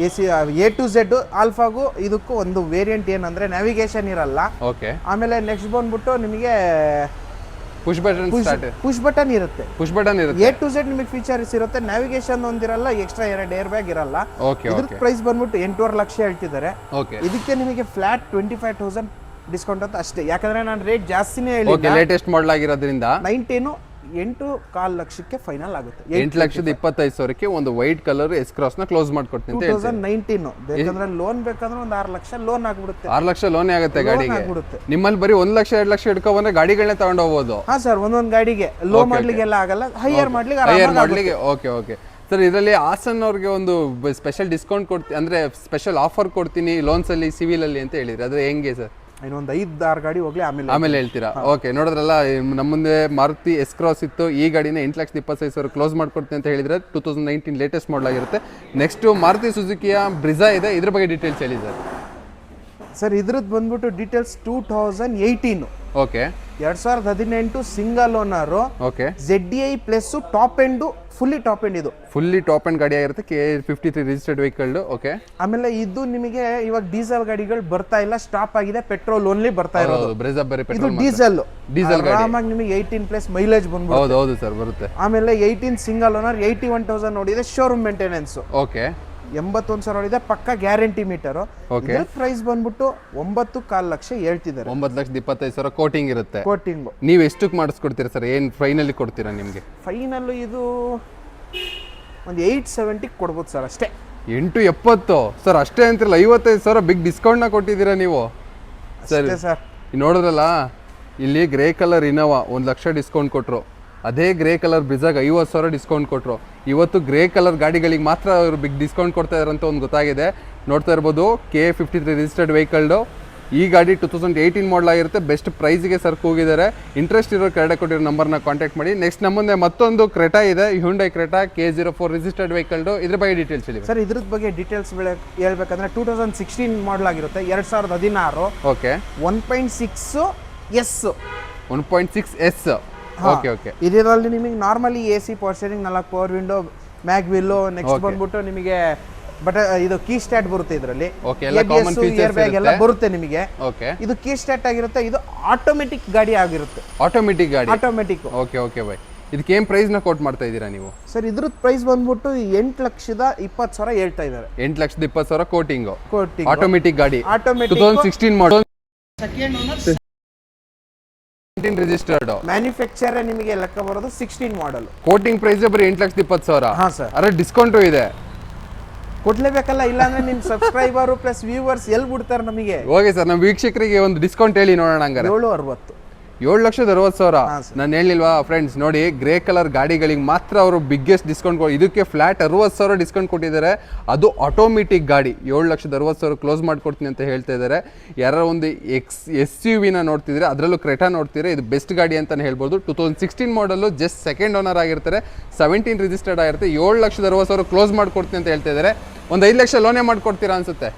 [SPEAKER 1] AC A to Z ಆಲ್ಫಾಗೂ ಇದಕ್ಕೂ ಒಂದು ವೇರಿಯಂಟ್ ಏನಂದ್ರೆ ನ್ಯಾವಿಗೇಷನ್ ಇರಲ್ಲ.
[SPEAKER 2] ಓಕೆ.
[SPEAKER 1] ಆಮೇಲೆ ನೆಕ್ಸ್ಟ್ ಬಂದ್ಬಿಟ್ಟು ನಿಮಗೆ
[SPEAKER 2] push button start,
[SPEAKER 1] push button ಇರುತ್ತೆ.
[SPEAKER 2] ಪುಷ್ ಬಟನ್ ಇರುತ್ತೆ.
[SPEAKER 1] A to Z ನಿಮಗೆ ಫೀಚರ್ಸ್ ಇರುತ್ತೆ, ನ್ಯಾವಿಗೇಷನ್ ಒಂದಿರಲ್ಲ, ಎಕ್ಸ್ಟ್ರಾ 2 ಏರ್ ಬ್ಯಾಗ್ ಇರಲ್ಲ.
[SPEAKER 2] ಓಕೆ.
[SPEAKER 1] ಇದ್ರ ಪ್ರೈಸ್ ಬಂದ್ಬಿಟ್ಟು 8.5 ಲಕ್ಷ ಹೇಳ್ತಿದ್ದಾರೆ.
[SPEAKER 2] ಓಕೆ.
[SPEAKER 1] ಇದಕ್ಕೆ ನಿಮಗೆ ಫ್ಲಾಟ್ 25,000 ಡಿಸ್ಕೌಂಟ್ ಅಂತ ಅಷ್ಟೇ, ಯಾಕಂದ್ರೆ ನಾನು ರೇಟ್ ಜಾಸ್ತಿನೇ
[SPEAKER 2] ಓಕೆ.
[SPEAKER 1] ಹೇಳಿಲ್ಲ.
[SPEAKER 2] ಲೇಟೆಸ್ಟ್ ಮಾಡಲ್ ಆಗಿರೋದ್ರಿಂದ
[SPEAKER 1] 8.25 ಲಕ್ಷಕ್ಕೆ ಫೈನಲ್ ಆಗುತ್ತೆ.
[SPEAKER 2] 8,25,000ಕ್ಕೆ ಒಂದು ವೈಟ್ ಕಲರ್ ಎಸ್ ಕ್ರಾಸ್ ನ ಕ್ಲೋಸ್ ಮಾಡ್ಕೊಡ್ತೀನಿ ಅಂತ ಹೇಳ್ತೀನಿ.
[SPEAKER 1] 2019 ಬೇಕಂದ್ರೆ ಲೋನ್ ಬೇಕಂದ್ರೆ ಒಂದು 6 ಲಕ್ಷ ಲೋನ್ ಆಗ್ಬಿಡುತ್ತೆ.
[SPEAKER 2] 6 ಲಕ್ಷ ಲೋನ್ ಆಗುತ್ತೆ ಗಾಡಿಗೆ.
[SPEAKER 1] ಆಗ್ಬಿಡುತ್ತೆ.
[SPEAKER 2] ನಿಮ್ಮಲ್ಲಿ ಬರೀ 1 ಲಕ್ಷ 2 ಲಕ್ಷ ಇಟ್ಕೊ ಬಂದ್ರೆ ಗಾಡಿಗಳನ್ನ ತಗೊಂಡು ಹೋಗ್ಬೋದು.
[SPEAKER 1] ಹಾ ಸರ್, ಒಂದೊಂದು ಗಾಡಿಗೆ ಲೋ ಮಾಡ್ಲಿಕ್ಕೆಲ್ಲ ಆಗಲ್ಲ, ಹೈಯರ್
[SPEAKER 2] ಮಾಡ್ಲಿಕ್ಕೆ. ಓಕೆ ಓಕೆ ಸರ್, ಇದರಲ್ಲಿ ಹಾಸನ್ ಅವ್ರಿಗೆ ಒಂದು ಸ್ಪೆಷಲ್ ಡಿಸ್ಕೌಂಟ್ ಕೊಡ್ತೀನಿ ಅಂದ್ರೆ ಸ್ಪೆಷಲ್ ಆಫರ್ ಕೊಡ್ತೀನಿ ಲೋನ್ಸ್ ಅಲ್ಲಿ ಸಿವಿಲ್ ಅಲ್ಲಿ ಅಂತ ಹೇಳಿದ್ರೆ, ಅದು ಹೆಂಗೆ ಸರ್?
[SPEAKER 1] ಇನ್ನೊಂದು 5-6 ಗಾಡಿ ಹೋಗ್ಲಿ
[SPEAKER 2] ಆಮೇಲೆ ಹೇಳ್ತೀರಾ? ಓಕೆ. ನೋಡಿದ್ರಲ್ಲ, ನಮ್ಮ ಮುಂದೆ ಮಾರುತಿ ಎಸ್ ಕ್ರಾಸ್ ಇತ್ತು, ಈ ಗಾಡಿನ 8,25,000 ಕ್ಲೋಸ್ ಮಾಡ್ಕೊಡ್ತೀನಿ ಅಂತ ಹೇಳಿದ್ರೆ 2019 ಲೇಟೆಸ್ಟ್ ಮಾಡಲ್ ಆಗಿರುತ್ತೆ. ನೆಕ್ಸ್ಟ್ ಮಾರುತಿ ಸುಜುಕಿಯ ಬ್ರಿಜಾ ಇದೆ, ಇದ್ರ ಬಗ್ಗೆ ಡೀಟೇಲ್ಸ್ ಹೇಳಿ ಸರ್.
[SPEAKER 1] ಸರ್ ಇದ್ರದ್ದು ಬಂದ್ಬಿಟ್ಟು details 2018.
[SPEAKER 2] Okay.
[SPEAKER 1] 2018 single owner.
[SPEAKER 2] Okay.
[SPEAKER 1] ZDI plus top end, fully top end. ಇದು
[SPEAKER 2] ಫುಲ್ಲಿ ಟಾಪ್ ಎಂಡ್ ಗಾಡಿ ಆಗಿರುತ್ತೆ, K53 ರಿಜಿಸ್ಟರ್ಡ್ ವೆಹಿಕಲ್. ಓಕೆ.
[SPEAKER 1] ಆಮೇಲೆ ಇದು ನಿಮಗೆ ಇವಾಗ ಡೀಸೆಲ್ ಗಾಡಿಗಳು ಬರ್ತಾ ಇಲ್ಲ, ಸ್ಟಾಪ್ ಆಗಿದೆ, ಪೆಟ್ರೋಲ್ ಓನ್ಲಿ ಬರ್ತಾ ಇರೋದು.
[SPEAKER 2] ಬ್ರೆಜಾ ಬರೀ
[SPEAKER 1] ಇದು
[SPEAKER 2] ಪೆಟ್ರೋಲ್,
[SPEAKER 1] ಡೀಸೆಲ್ ಆರಾಮಾಗಿ ನಿಮಗೆ 18+ ಮೈಲೇಜ್ ಬಂದ್ಬಿಡುತ್ತೆ.
[SPEAKER 2] ಹೌದು ಹೌದು ಸರ್, ಬರುತ್ತೆ.
[SPEAKER 1] ಆಮೇಲೆ 18 ಸಿಂಗಲ್ ಓನರ್, 81,000 ನೋಡಿದೆ, ಶೋರೂಮ್ ಮೇಂಟೆನೆನ್ಸ್.
[SPEAKER 2] ಓಕೆ.
[SPEAKER 1] 81,000 ನೋಡಿದೆ, ಪಕ್ಕ ಗ್ಯಾರಂಟಿ ಮೀಟರ್.
[SPEAKER 2] ಓಕೆ.
[SPEAKER 1] ಪ್ರೈಸ್ ಬಂದ್ಬಿಟ್ಟು 9.25 ಲಕ್ಷ ಹೇಳ್ತಿದ್ದಾರೆ.
[SPEAKER 2] 9,25,000 ಕೋಟಿಂಗ್ ಇರುತ್ತೆ.
[SPEAKER 1] ಕೋಟಿಂಗ್
[SPEAKER 2] ನೀವು ಎಷ್ಟಕ್ಕೆ ಮಾಡಿಸ್ಕೊಡ್ತೀರಾ ಸರ್? ಏನು ಫೈನಲಿ ಕೊಡ್ತೀರಾ ನಿಮಗೆ?
[SPEAKER 1] ಫೈನಲ್ ಇದು ಒಂದು 870 ಕೊಡ್ಬೋದು ಸರ್, ಅಷ್ಟೇ.
[SPEAKER 2] 870 ಸರ್, ಅಷ್ಟೇ ಅಂತಿರಲ್ಲ. 55,000 ಬಿಗ್ ಡಿಸ್ಕೌಂಟ್ನ ಕೊಟ್ಟಿದ್ದೀರಾ ನೀವು ಸರ್.
[SPEAKER 1] ಸರ್
[SPEAKER 2] ನೋಡಿದ್ರಲ್ಲ, ಇಲ್ಲಿ grey colour Innova 1 lakh discount ಕೊಟ್ಟರು, ಅದೇ ಗ್ರೇ ಕಲರ್ ಬ್ರಿಜಾಗ 50,000 ಡಿಸ್ಕೌಂಟ್ ಕೊಟ್ಟರು. ಇವತ್ತು ಗ್ರೇ ಕಲರ್ ಗಾಡಿಗಳಿಗೆ ಮಾತ್ರ ಅವರು ಬಿಗ್ ಡಿಸ್ಕೌಂಟ್ ಕೊಡ್ತಾ ಇದ್ದಾರೆ ಅಂತ ಒಂದು ಗೊತ್ತಾಗಿದೆ. ನೋಡ್ತಾ ಇರ್ಬೋದು, K53 ರಿಜಿಸ್ಟರ್ಡ್ ವೆಹಿಕಲ್ಡು. ಈ ಗಾಡಿ 2018 ಮಾಡಲ್ ಆಗಿರುತ್ತೆ. ಬೆಸ್ಟ್ ಪ್ರೈಸ್ಗೆ ಸರ್ ಹೋಗಿದ್ದಾರೆ. ಇಂಟ್ರೆಸ್ಟ್ ಇರೋ ಕೆಳಗಡೆ ಕೊಟ್ಟಿರೋ ನಂಬರ್ನ ಕಾಂಟ್ಯಾಕ್ಟ್ ಮಾಡಿ. ನೆಕ್ಸ್ಟ್ ನಮ್ಮಂದೆ ಮತ್ತೊಂದು ಕ್ರೆಟಾ ಇದೆ, ಹ್ಯುಂಡೈ ಕ್ರೆಟಾ K04 ರಿಜಿಸ್ಟರ್ಡ್ ವೆಹಿಕಲ್ಡು. ಇದ್ರ ಬಗ್ಗೆ ಡೀಟೇಲ್ಸ್ ಹೇಳಿ
[SPEAKER 1] ಸರ್. ಇದ್ರ ಬಗ್ಗೆ ಡೀಟೇಲ್ಸ್ ಹೇಳ್ಬೇಕಂದ್ರೆ 2016 ಮಾಡಲ್ ಆಗಿರುತ್ತೆ, 2016.
[SPEAKER 2] Okay.
[SPEAKER 1] 1.6 S.
[SPEAKER 2] 1.6 S. Okay okay.
[SPEAKER 1] ಇದರಲ್ಲಿ ನಿಮಗೆ normally AC power steering, 4 power window, mag wheel. Next ಬಂದ್ಬಿಟ್ಟು ನಿಮಗೆ ಇದು ಕೀ ಸ್ಟಾರ್ಟ್ ಬರುತ್ತೆ ಇದರಲ್ಲಿ. ಏರ್ ಬ್ಯಾಗ್ ಎಲ್ಲ ಬರುತ್ತೆ ನಿಮಗೆ.
[SPEAKER 2] ಓಕೆ.
[SPEAKER 1] ಇದು ಕೀ ಸ್ಟಾರ್ಟ್ ಆಗಿರುತ್ತೆ. ಇದು ಆಟೋಮೆಟಿಕ್ ಗಾಡಿ ಆಗಿರುತ್ತೆ.
[SPEAKER 2] ಆಟೋಮೆಟಿಕ್ ಗಾಡಿ.
[SPEAKER 1] ಆಟೋಮೆಟಿಕ್.
[SPEAKER 2] Okay okay by. ಇದಕ್ಕೆ ಏನು ಪ್ರೈಸ್ ನ ಕೋಟ್ ಮಾಡ್ತಾ ಇದ್ದೀರಾ ನೀವು
[SPEAKER 1] ಸರ್? ಇದ್ರದ್ದು ಪ್ರೈಸ್ ಬಂದ್ಬಿಟ್ಟು 8,20,000 ಹೇಳ್ತಾ ಇದ್ದಾರೆ.
[SPEAKER 2] 8,20,000 ಕೋಟಿಂಗ್.
[SPEAKER 1] ಕೋಟಿಂಗ್
[SPEAKER 2] ಆಟೋಮೆಟಿಕ್ ಗಾಡಿ.
[SPEAKER 1] ಆಟೋಮೆಟಿಕ್
[SPEAKER 2] 2016 ಮಾಡಲ್,
[SPEAKER 1] ಸೆಕೆಂಡ್ ಓನರ್,
[SPEAKER 2] ರಿಜಿಸ್ಟರ್ಡ್.
[SPEAKER 1] ಮ್ಯಾನುಫ್ಯಾಕ್ಚರ್ ನಿಮಗೆ ಲೆಕ್ಕ ಬರೋದು 16 ಮಾಡಲ್.
[SPEAKER 2] ಕೋಟಿಂಗ್ ಪ್ರೈಸ್ ಬರೀ 8,20,000.
[SPEAKER 1] ಹಾ ಸರ್.
[SPEAKER 2] ಅರೆ ಡಿಸ್ಕೌಂಟು ಇದೆ,
[SPEAKER 1] ಕೊಡ್ಲೇಬೇಕಲ್ಲ, ಇಲ್ಲಾಂದ್ರೆ ನಿಮ್ ಸಬ್ಸ್ಕ್ರೈಬರ್ ಪ್ಲಸ್ ವ್ಯೂವರ್ಸ್ ಎಲ್ಲಿ ಬಿಡ್ತಾರೆ ನಮಗೆ?
[SPEAKER 2] ಓಕೆ ಸರ್, ನಮ್ಮ ವೀಕ್ಷಕರಿಗೆ ಒಂದು ಡಿಸ್ಕೌಂಟ್ ಹೇಳಿ ನೋಡೋಣ. ಹಂಗಾರೆ
[SPEAKER 1] 760.
[SPEAKER 2] 7,60,000. ನಾನು ಹೇಳಿಲ್ವಾ ಫ್ರೆಂಡ್ಸ್? ನೋಡಿ, ಗ್ರೇ ಕಲರ್ ಗಾಡಿಗಳಿಗೆ ಮಾತ್ರ ಅವರು ಬಿಗ್ಗೆಸ್ಟ್ ಡಿಸ್ಕೌಂಟ್ ಇದಕ್ಕೆ ಫ್ಲಾಟ್ 60,000 ಡಿಸ್ಕೌಂಟ್ ಕೊಟ್ಟಿದ್ದಾರೆ. ಅದು ಆಟೋಮೆಟಿಕ್ ಗಾಡಿ. 7,60,000 ಕ್ಲೋಸ್ ಮಾಡ್ಕೊಡ್ತೀನಿ ಅಂತ ಹೇಳ್ತಾ ಇದ್ದಾರೆ. ಯಾರು ಒಂದು SUV ನೋಡ್ತಿದ್ರೆ, ಅದರಲ್ಲೂ ಕ್ರೆಟಾ ನೋಡ್ತಿದ್ರೆ, ಇದು ಬೆಸ್ಟ್ ಗಾಡಿ ಅಂತಾನೆ ಹೇಳ್ಬೋದು. 2016 ಮಾಡಲು, ಜಸ್ಟ್ ಸೆಕೆಂಡ್ ಓನರ್ ಆಗಿರ್ತಾರೆ, 17 ರಿಜಿಸ್ಟರ್ಡ್ ಆಗಿರುತ್ತೆ. 7,60,000 ಕ್ಲೋಸ್ ಮಾಡ್ಕೊಡ್ತೀನಿ ಅಂತ ಹೇಳ್ತಾ ಇದ್ದಾರೆ. ಒಂದು 5 ಲಕ್ಷ ಲೋನೇ ಮಾಡ್ಕೊಡ್ತೀರಾ ಅನ್ಸುತ್ತೆ?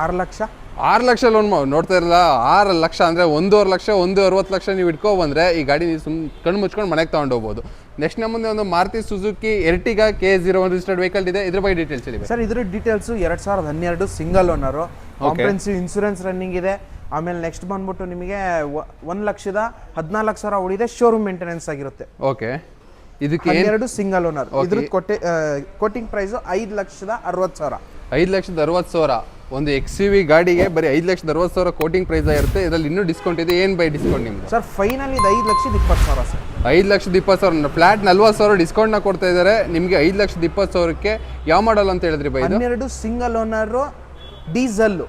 [SPEAKER 1] 6 ಲಕ್ಷ.
[SPEAKER 2] 6 ಲಕ್ಷ ಲೋನ್ ನೋಡ್ತಾ ಇರಲ್ಲ. 6 ಲಕ್ಷ ಅಂದರೆ 1.5 ಲಕ್ಷ, 1.60 ಲಕ್ಷ ನೀವು ಇಟ್ಕೊ ಬಂದರೆ ಈ ಗಾಡಿ ನೀವು ಕಣ್ಣು ಮುಚ್ಕೊಂಡು ಮನೆಗೆ ತೊಗೊಂಡು ಹೋಗ್ಬೋದು. ನೆಕ್ಸ್ಟ್ ನಮ್ಮ ಮುಂದೆ ಒಂದು Maruti Suzuki Ertiga K01 registered vehicle ಇದೆ. ಇದ್ರ ಬಗ್ಗೆ ಡೀಟೇಲ್ಸ್ ಹೇಳಿ
[SPEAKER 1] ಸರ್. ಇದ್ರ details 2012 single owner, comprehensive insurance running ಇದೆ. ಆಮೇಲೆ ನೆಕ್ಸ್ಟ್ ಬಂದ್ಬಿಟ್ಟು ನಿಮಗೆ 1,14,000 ಉಳಿದೆ, ಶೋರೂಮ್ ಮೇಂಟೆನೆನ್ಸ್ ಆಗಿರುತ್ತೆ.
[SPEAKER 2] ಓಕೆ. ಇದಕ್ಕೆ
[SPEAKER 1] 12 ಸಿಂಗಲ್ ಓನರ್. ಇದ್ರ ಕೋಟಿಂಗ್ ಪ್ರೈಸ್ 5,60,000.
[SPEAKER 2] 5,60,000 ಒಂದು XUV ಗಾಡಿಗೆ ಬರೀ 5,60,000 ಕೋಟಿಂಗ್ ಪ್ರೈಸ್ ಆಗಿರುತ್ತೆ. ಇದರಲ್ಲಿ ಇನ್ನೂ ಡಿಸ್ಕೌಂಟ್ ಇದೆ. ಏನು ಬೈ ಡಿಸ್ಕೌಂಟ್ ನಿಮ್ಗೆ
[SPEAKER 1] ಸರ್? ಫೈನಲ್ ಇದು 5,20,000 ಸರ್.
[SPEAKER 2] 5,20,000 ಫ್ಲಾಟ್ 40,000 ಡಿಸ್ಕೌಂಟ್ನ ಕೊಡ್ತಾ ಇದ್ದಾರೆ ನಿಮಗೆ. 5,20,000ಕ್ಕೆ ಯಾವ ಮಾಡಲ್ ಅಂತ ಹೇಳಿದ್ರಿ ಬೈ?
[SPEAKER 1] 12 single owner, diesel.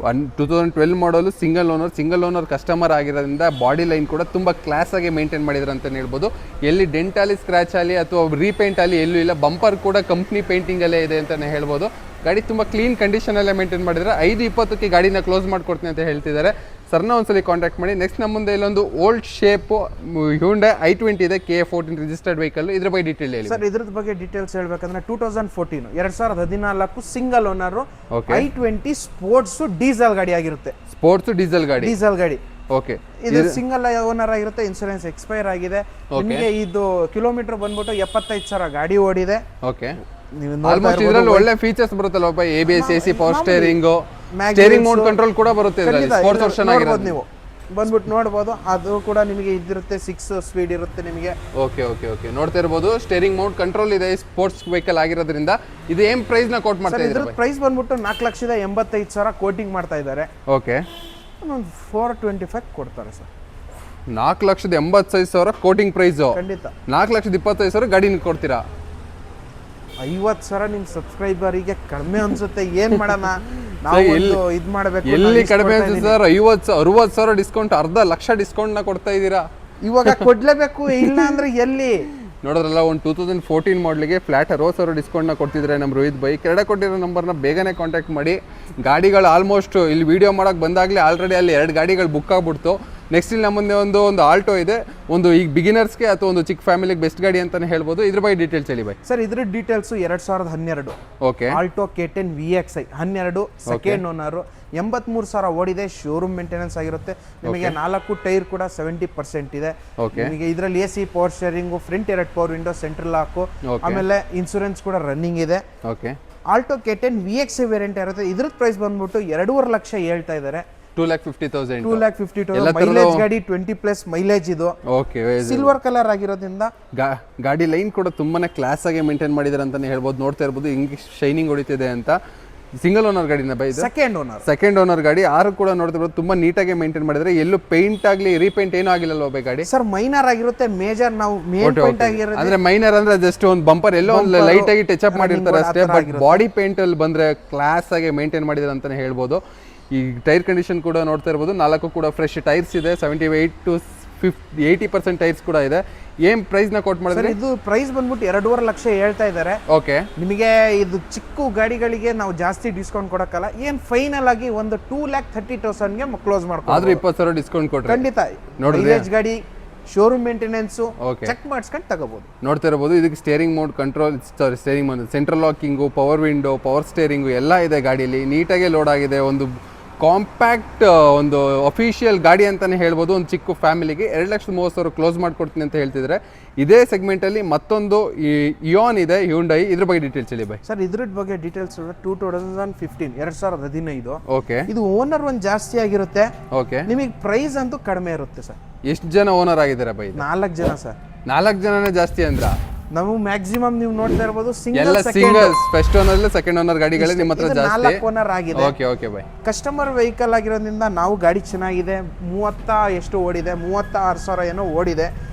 [SPEAKER 2] 2012 ಮಾಡಲು, ಸಿಂಗಲ್ ಓನರ್ ಕಸ್ಟಮರ್ ಆಗಿರೋದ್ರಿಂದ ಬಾಡಿ ಲೈನ್ ಕೂಡ ತುಂಬ ಕ್ಲಾಸ್ ಆಗಿ ಮೇಂಟೈನ್ ಮಾಡಿದ್ರು ಅಂತ ಹೇಳ್ಬೋದು. ಎಲ್ಲಿ ಡೆಂಟ್ ಆಗಲಿ, ಸ್ಕ್ರಾಚ್ ಆಗಲಿ ಅಥವಾ ರೀಪೇಂಟ್ ಆಗಲಿ ಎಲ್ಲೂ ಇಲ್ಲ. ಬಂಪರ್ ಕೂಡ ಕಂಪ್ನಿ ಪೇಂಟಿಂಗಲ್ಲೇ ಇದೆ ಅಂತಲೇ ಹೇಳ್ಬೋದು. ಗಾಡಿ ತುಂಬ ಕ್ಲೀನ್ ಕಂಡೀಷನಲ್ಲೇ ಮೇಂಟೈನ್ ಮಾಡಿದರೆ 5,20,000ಕ್ಕೆ ಗಾಡಿನ ಕ್ಲೋಸ್ ಮಾಡ್ಕೊಡ್ತೀನಿ ಅಂತ ಹೇಳ್ತಿದ್ದಾರೆ. ಸರ್ನ ಒಂದ್ಸಲಿ ಕಾಂಟ್ಯಾಕ್ಟ್ ಮಾಡಿ. ನೆಕ್ಸ್ಟ್ ನಮ್ಮ ಮುಂದೆ ಇಲ್ಲೊಂದು ಓಲ್ಡ್ ಶೇಪ್ ಹ್ಯುಂಡೈ i20 ಇದೆ, K14 ರಿಜಿಸ್ಟರ್ಡ್ ವೆಹಿಕಲ್. ಇದ್ರ ಬಗ್ಗೆ ಡೀಟೇಲ್ ಹೇಳಿ
[SPEAKER 1] ಸರ್. ಇದ್ರ ಬಗ್ಗೆ ಡೀಟೇಲ್ಸ್ ಹೇಳ್ಬೇಕಂದ್ರೆ 2014 single owner, i20 sports diesel ಗಾಡಿ ಆಗಿರುತ್ತೆ.
[SPEAKER 2] ಸ್ಪೋರ್ಟ್ಸ್ ಡೀಸೆಲ್ ಗಾಡಿ.
[SPEAKER 1] ಓಕೆ. ಇದು ಸಿಂಗಲ್ ಓನರ್ ಆಗಿರುತ್ತೆ. ಇನ್ಸೂರೆನ್ಸ್ ಎಕ್ಸ್ಪೈರ್ ಆಗಿದೆ. ನಿಮಗೆ ಇದು ಕಿಲೋಮೀಟರ್ ಬಂದ್ಬಿಟ್ಟು 75,000 ಗಾಡಿ ಓಡಿದೆ.
[SPEAKER 2] ಓಕೆ.
[SPEAKER 1] ನೀವು
[SPEAKER 2] ಆಲ್ಮೋಸ್ಟ್ ಇದರಲ್ಲಿ ಒಳ್ಳೆ ಫೀಚರ್ಸ್ ಬರುತ್ತಲ್ಲ by, ABS, AC, power steering, steering mode control ಕೂಡ ಬರುತ್ತೆ ಇದರಲ್ಲಿ. ಸ್ಪೋರ್ಟ್ಸ್ ವರ್ಷನ್ ಆಗಿರೋದು
[SPEAKER 1] ನೀವು ಬಂದ್ಬಿಟ್ಟು ನೋಡ್ಬೋದು. ಅದು ಕೂಡ ನಿಮಗೆ ಇದಿರುತ್ತೆ, 6 ಸ್ಪೀಡ್ ಇರುತ್ತೆ ನಿಮಗೆ.
[SPEAKER 2] ಓಕೆ ಓಕೆ ಓಕೆ ನೋಡ್ತಾ ಇರ್ಬೋದು, ಸ್ಟೇರಿಂಗ್ ಮೋಡ್ ಕಂಟ್ರೋಲ್ ಇದೆ, ಸ್ಪೋರ್ಟ್ಸ್ ವೆಹಿಕಲ್ ಆಗಿರೋದ್ರಿಂದ. ಇದು ಏನ್ ಪ್ರೈಸ್ ನ ಕೋಟ್ ಮಾಡ್ತಾ
[SPEAKER 1] ಇದ್ರ ಪ್ರೈಸ್ ಬಂದ್ಬಿಟ್ಟು 4,85,000 ಕೋಟಿಂಗ್ ಮಾಡ್ತಾ ಇದ್ದಾರೆ.
[SPEAKER 2] ಓಕೆ,
[SPEAKER 1] ಒಂದು 425 ಕೊಡ್ತಾರೆ ಸರ್.
[SPEAKER 2] 4,85,000 quoting price.
[SPEAKER 1] ಖಂಡಿತ
[SPEAKER 2] 4,25,000 ಗಾಡಿ ಕೊಡ್ತೀರಾ?
[SPEAKER 1] 50,000 ನಿಮ್ ಸಬ್ಸ್ಕ್ರೈಬರಿಗೆ ಕಡಿಮೆ ಅನ್ಸುತ್ತೆ, ಏನ್ ಮಾಡೋಣ ನಾವು ಇದ್ ಮಾಡ್ಬೇಕು.
[SPEAKER 2] ಎಲ್ಲಿ ಕಡಿಮೆ ಅನ್ಸುತ್ತೆ ಸರ್? 50,000 ಡಿಸ್ಕೌಂಟ್, ಅರ್ಧ ಲಕ್ಷ ಡಿಸ್ಕೌಂಟ್ ನ ಕೊಡ್ತಾ ಇದ್ದೀರಾ.
[SPEAKER 1] ಇವಾಗ ಕೊಡ್ಲೇಬೇಕು, ಇಲ್ಲ ಅಂದ್ರೆ ಎಲ್ಲಿ?
[SPEAKER 2] ನೋಡಿದ್ರಲ್ಲ, ಒಂದು 2014 ಮಾಡಲಿಗೆ ಫ್ಲಾಟ್ 60,000 ಡಿಸ್ಕೌಂಟ್ನ ಕೊಡ್ತಿದ್ರೆ ನಮ್ಮ ರೋಹಿತ್ ಬೈ. ಕೆಳಗಡೆ ಕೊಟ್ಟಿರೋ ನಂಬರ್ನ ಬೇಗನೆ ಕಾಂಟ್ಯಾಕ್ಟ್ ಮಾಡಿ. ಗಾಡಿಗಳು ಆಲ್ಮೋಸ್ಟ್ ಇಲ್ಲಿ ವಿಡಿಯೋ ಮಾಡೋಕೆ ಬಂದಾಗಲೇ ಆಲ್ರೆಡಿ ಅಲ್ಲಿ 2 ಗಾಡಿಗಳು ಬುಕ್ ಆಗ್ಬಿಡ್ತು. ನೆಕ್ಸ್ಟ್ ಇಲ್ಲಿ ನಮ್ಮ ಮುಂದೆ ಒಂದು ಆಲ್ಟೋ ಇದೆ, ಒಂದು ಈಗ ಬಿಗಿನರ್ಸ್ಗೆ ಅಥವಾ ಒಂದು ಚಿಕ್ಕ ಫ್ಯಾಮಿಲಿಗೆ ಬೆಸ್ಟ್ ಗಾಡಿ ಅಂತಾನೆ ಹೇಳ್ಬೋದು. ಇದ್ರ ಬಗ್ಗೆ ಡೀಟೇಲ್ಸ್ ಹೇಳಿ ಬೈ.
[SPEAKER 1] ಸರ್ ಇದ್ರ details 2012
[SPEAKER 2] okay,
[SPEAKER 1] Alto K10 VXi 12 second owner, 83,000 ಓಡಿದೆ, ಶೋರೂಮ್ ಮೇಂಟೆನೆನ್ಸ್ ಆಗಿರುತ್ತೆ. ನಿಮಗೆ 4 ಟೈರ್ ಕೂಡ 70% ಇದೆ. ನಿಮಗೆ ಇದರಲ್ಲಿ AC, power steering, front 2 power window, central lock, ಆಮೇಲೆ ಇನ್ಸೂರೆನ್ಸ್ ಕೂಡ ರನ್ನಿಂಗ್ ಇದೆ.
[SPEAKER 2] Okay,
[SPEAKER 1] Alto K10 VXi variant ಇರುತ್ತೆ. ಇದ್ರ ಪ್ರೈಸ್ ಬಂದ್ಬಿಟ್ಟು 2.5 ಲಕ್ಷ ಹೇಳ್ತಾ ಇದ್ದಾರೆ.
[SPEAKER 2] 2,50,000.
[SPEAKER 1] 2,50,000 ಮೈಲೇಜ್ ಗಾಡಿ, 20+ ಮೈಲೇಜ್ ಇದು.
[SPEAKER 2] ಓಕೆ,
[SPEAKER 1] ಸಿಲ್ವರ್ ಕಲರ್ ಆಗಿರೋದ್ರಿಂದ
[SPEAKER 2] ಗಾಡಿ ಲೈನ್ ಕೂಡ ತುಂಬಾನೇ ಕ್ಲಾಸ್ ಆಗಿ ಮೇಂಟೈನ್ ಮಾಡಿದ್ದಾರೆ ಅಂತಾನೆ ಹೇಳ್ಬೋದು. ನೋಡ್ತಾ ಇರ್ಬೋದು ಇಂಗ್ಲಿಷ್ ಶೈನಿಂಗ್ ಹೊಡಿತಿದೆ ಅಂತ. ಸಿಂಗಲ್ ಓನರ್ ಗಾಡಿನ ಬೈ, ಸೆಕೆಂಡ್ ಓನರ್ ಗಾಡಿ. ಆರು ಕೂಡ ನೋಡ್ತಿರ್ಬೋದು, ತುಂಬಾ ನೀಟಾಗಿ ಮೇಂಟೈನ್ ಮಾಡಿದ್ರೆ. ಎಲ್ಲೂ ಪೇಂಟ್ ಆಗ್ಲಿ ರೀಪೇಂಟ್ ಏನೂ ಆಗಿಲ್ಲಲ್ವಾ ಬೈ ಗಾಡಿ?
[SPEAKER 1] ಸರ್ ಮೈನರ್ ಆಗಿರುತ್ತೆ, ಮೇಜರ್ ನಾವು ಮೇನ್ ಪೇಂಟ್ ಆಗಿರುತ್ತೆ.
[SPEAKER 2] ಅಂದ್ರೆ ಮೈನರ್ ಅಂದ್ರೆ ಜಸ್ಟ್ ಒಂದು ಬಂಪರ್ ಎಲ್ಲೋ ಒಂದು ಲೈಟ್ ಆಗಿ ಟಚ್ ಅಪ್ ಮಾಡಿರ್ತಾರೆ ಅಷ್ಟೇ. ಬಟ್ ಬಾಡಿ ಪೇಂಟ್ ಅಲ್ಲಿ ಬಂದ್ರೆ ಕ್ಲಾಸ್ ಆಗಿ ಮೇಂಟೈನ್ ಮಾಡಿದ್ರೆ ಅಂತಾನೆ ಹೇಳ್ಬೋದು. ಈ ಟೈರ್ ಕಂಡೀಷನ್ ಕೂಡ ನೋಡ್ತಾ ಇರ್ಬೋದು, 4 ಕೂಡ ಫ್ರೆಶ್ ಟೈರ್ಸ್ ಇದೆ. 78 to 80% ಟೈರ್ಸ್ ಕೂಡ ಇದೆ. ಏನ್ ಪ್ರೈಸ್ ನ ಕೋಟ್ ಮಾಡಿದ್ರೆ?
[SPEAKER 1] ಇದು ಪ್ರೈಸ್ ಬಂದ್ಬಿಟ್ಟು 2.5 ಲಕ್ಷ ಹೇಳ್ತಾ ಇದ್ದಾರೆ.
[SPEAKER 2] ಓಕೆ, ನಿಮಗೆ
[SPEAKER 1] ಇದು ಚಿಕ್ಕ ಗಾಡಿಗಳಿಗೆ ನಾವು ಜಾಸ್ತಿ ಡಿಸ್ಕೌಂಟ್ ಕೊಡಕ್ಕಲ್ಲ. ಏನ್ ಫೈನಲ್ ಆಗಿ ಒಂದು 2,30,000 ಗೆ ಕ್ಲೋಸ್ ಮಾಡ್ಕೊ.
[SPEAKER 2] ಆದ್ರೆ 20,000 ಡಿಸ್ಕೌಂಟ್ ಕೊಟ್ರೆ
[SPEAKER 1] ಖಂಡಿತ. ಮೈಲೇಜ್ ಗಾಡಿ, ಶೋರೂಮ್ ಮೇಂಟೆನೆನ್ಸ್ ಚೆಕ್ ಮಾಡಿಸ್ಕೊಂಡು ತಗೋಬಹುದು.
[SPEAKER 2] ನೋಡ್ತಾ ಇರಬಹುದು, ಇದಕ್ಕೆ steering mode control, steering mode, central locking, power window, power steering ಎಲ್ಲ ಇದೆ ಗಾಡಿಯಲ್ಲಿ. ನೀಟಾಗಿ ಲೋಡ್ ಆಗಿದೆ. ಒಂದು ಕಾಂಪ್ಯಾಕ್ಟ್, ಒಂದು ಅಫಿಷಿಯಲ್ ಗಾಡಿ ಅಂತಾನೆ ಹೇಳ್ಬೋದು. ಒಂದು ಚಿಕ್ಕ ಫ್ಯಾಮಿಲಿಗೆ 2,30,000 ಕ್ಲೋಸ್ ಮಾಡ್ಕೊಡ್ತೀನಿ ಅಂತ ಹೇಳ್ತಿದ್ರೆ. ಇದೇ ಸೆಗ್ಮೆಂಟ್ ಅಲ್ಲಿ ಮತ್ತೊಂದು ಇಯಾನ್ ಇದೆ, ಹ್ಯುಂಡೈ. ಇದ್ರ ಬಗ್ಗೆ ಡೀಟೇಲ್ಸ್ ಹೇಳಿ ಬೈ.
[SPEAKER 1] ಸರ್ ಇದ್ರ ಬಗ್ಗೆ ಡೀಟೇಲ್ಸ್ 2015.
[SPEAKER 2] ಓಕೆ,
[SPEAKER 1] ಇದು ಓನರ್ ಒಂದು ಜಾಸ್ತಿ ಆಗಿರುತ್ತೆ.
[SPEAKER 2] ಓಕೆ,
[SPEAKER 1] ನಿಮಗೆ ಪ್ರೈಸ್ ಅಂತೂ ಕಡಿಮೆ ಇರುತ್ತೆ ಸರ್.
[SPEAKER 2] ಎಷ್ಟು ಜನ ಓನರ್ ಆಗಿದ್ದಾರೆ ಬೈ?
[SPEAKER 1] 4 ಜನ ಸರ್.
[SPEAKER 2] 4 ಜನನೇ ಜಾಸ್ತಿ ಅಂದ್ರ?
[SPEAKER 1] ನಾವು ಮ್ಯಾಕ್ಸಿಮಮ್ ನೀವು ನೋಡ್ತಾ ಇರಬಹುದು
[SPEAKER 2] ಎಲ್ಲ single first owner, second owner ಗಾಡಿಗಳೇ ನಿಮ್ಮ ಹತ್ರ ಜಾಸ್ತಿ.
[SPEAKER 1] 4 ಓನರ್ ಆಗಿದೆ.
[SPEAKER 2] Okay okay bye.
[SPEAKER 1] Customer vehicle ಆಗಿರೋದ್ರಿಂದ ನಾವು ಗಾಡಿ ಚೆನ್ನಾಗಿದೆ. 30 ಎಷ್ಟು ಓಡಿದೆ? 36,000 ಏನೋ ಓಡಿದೆ.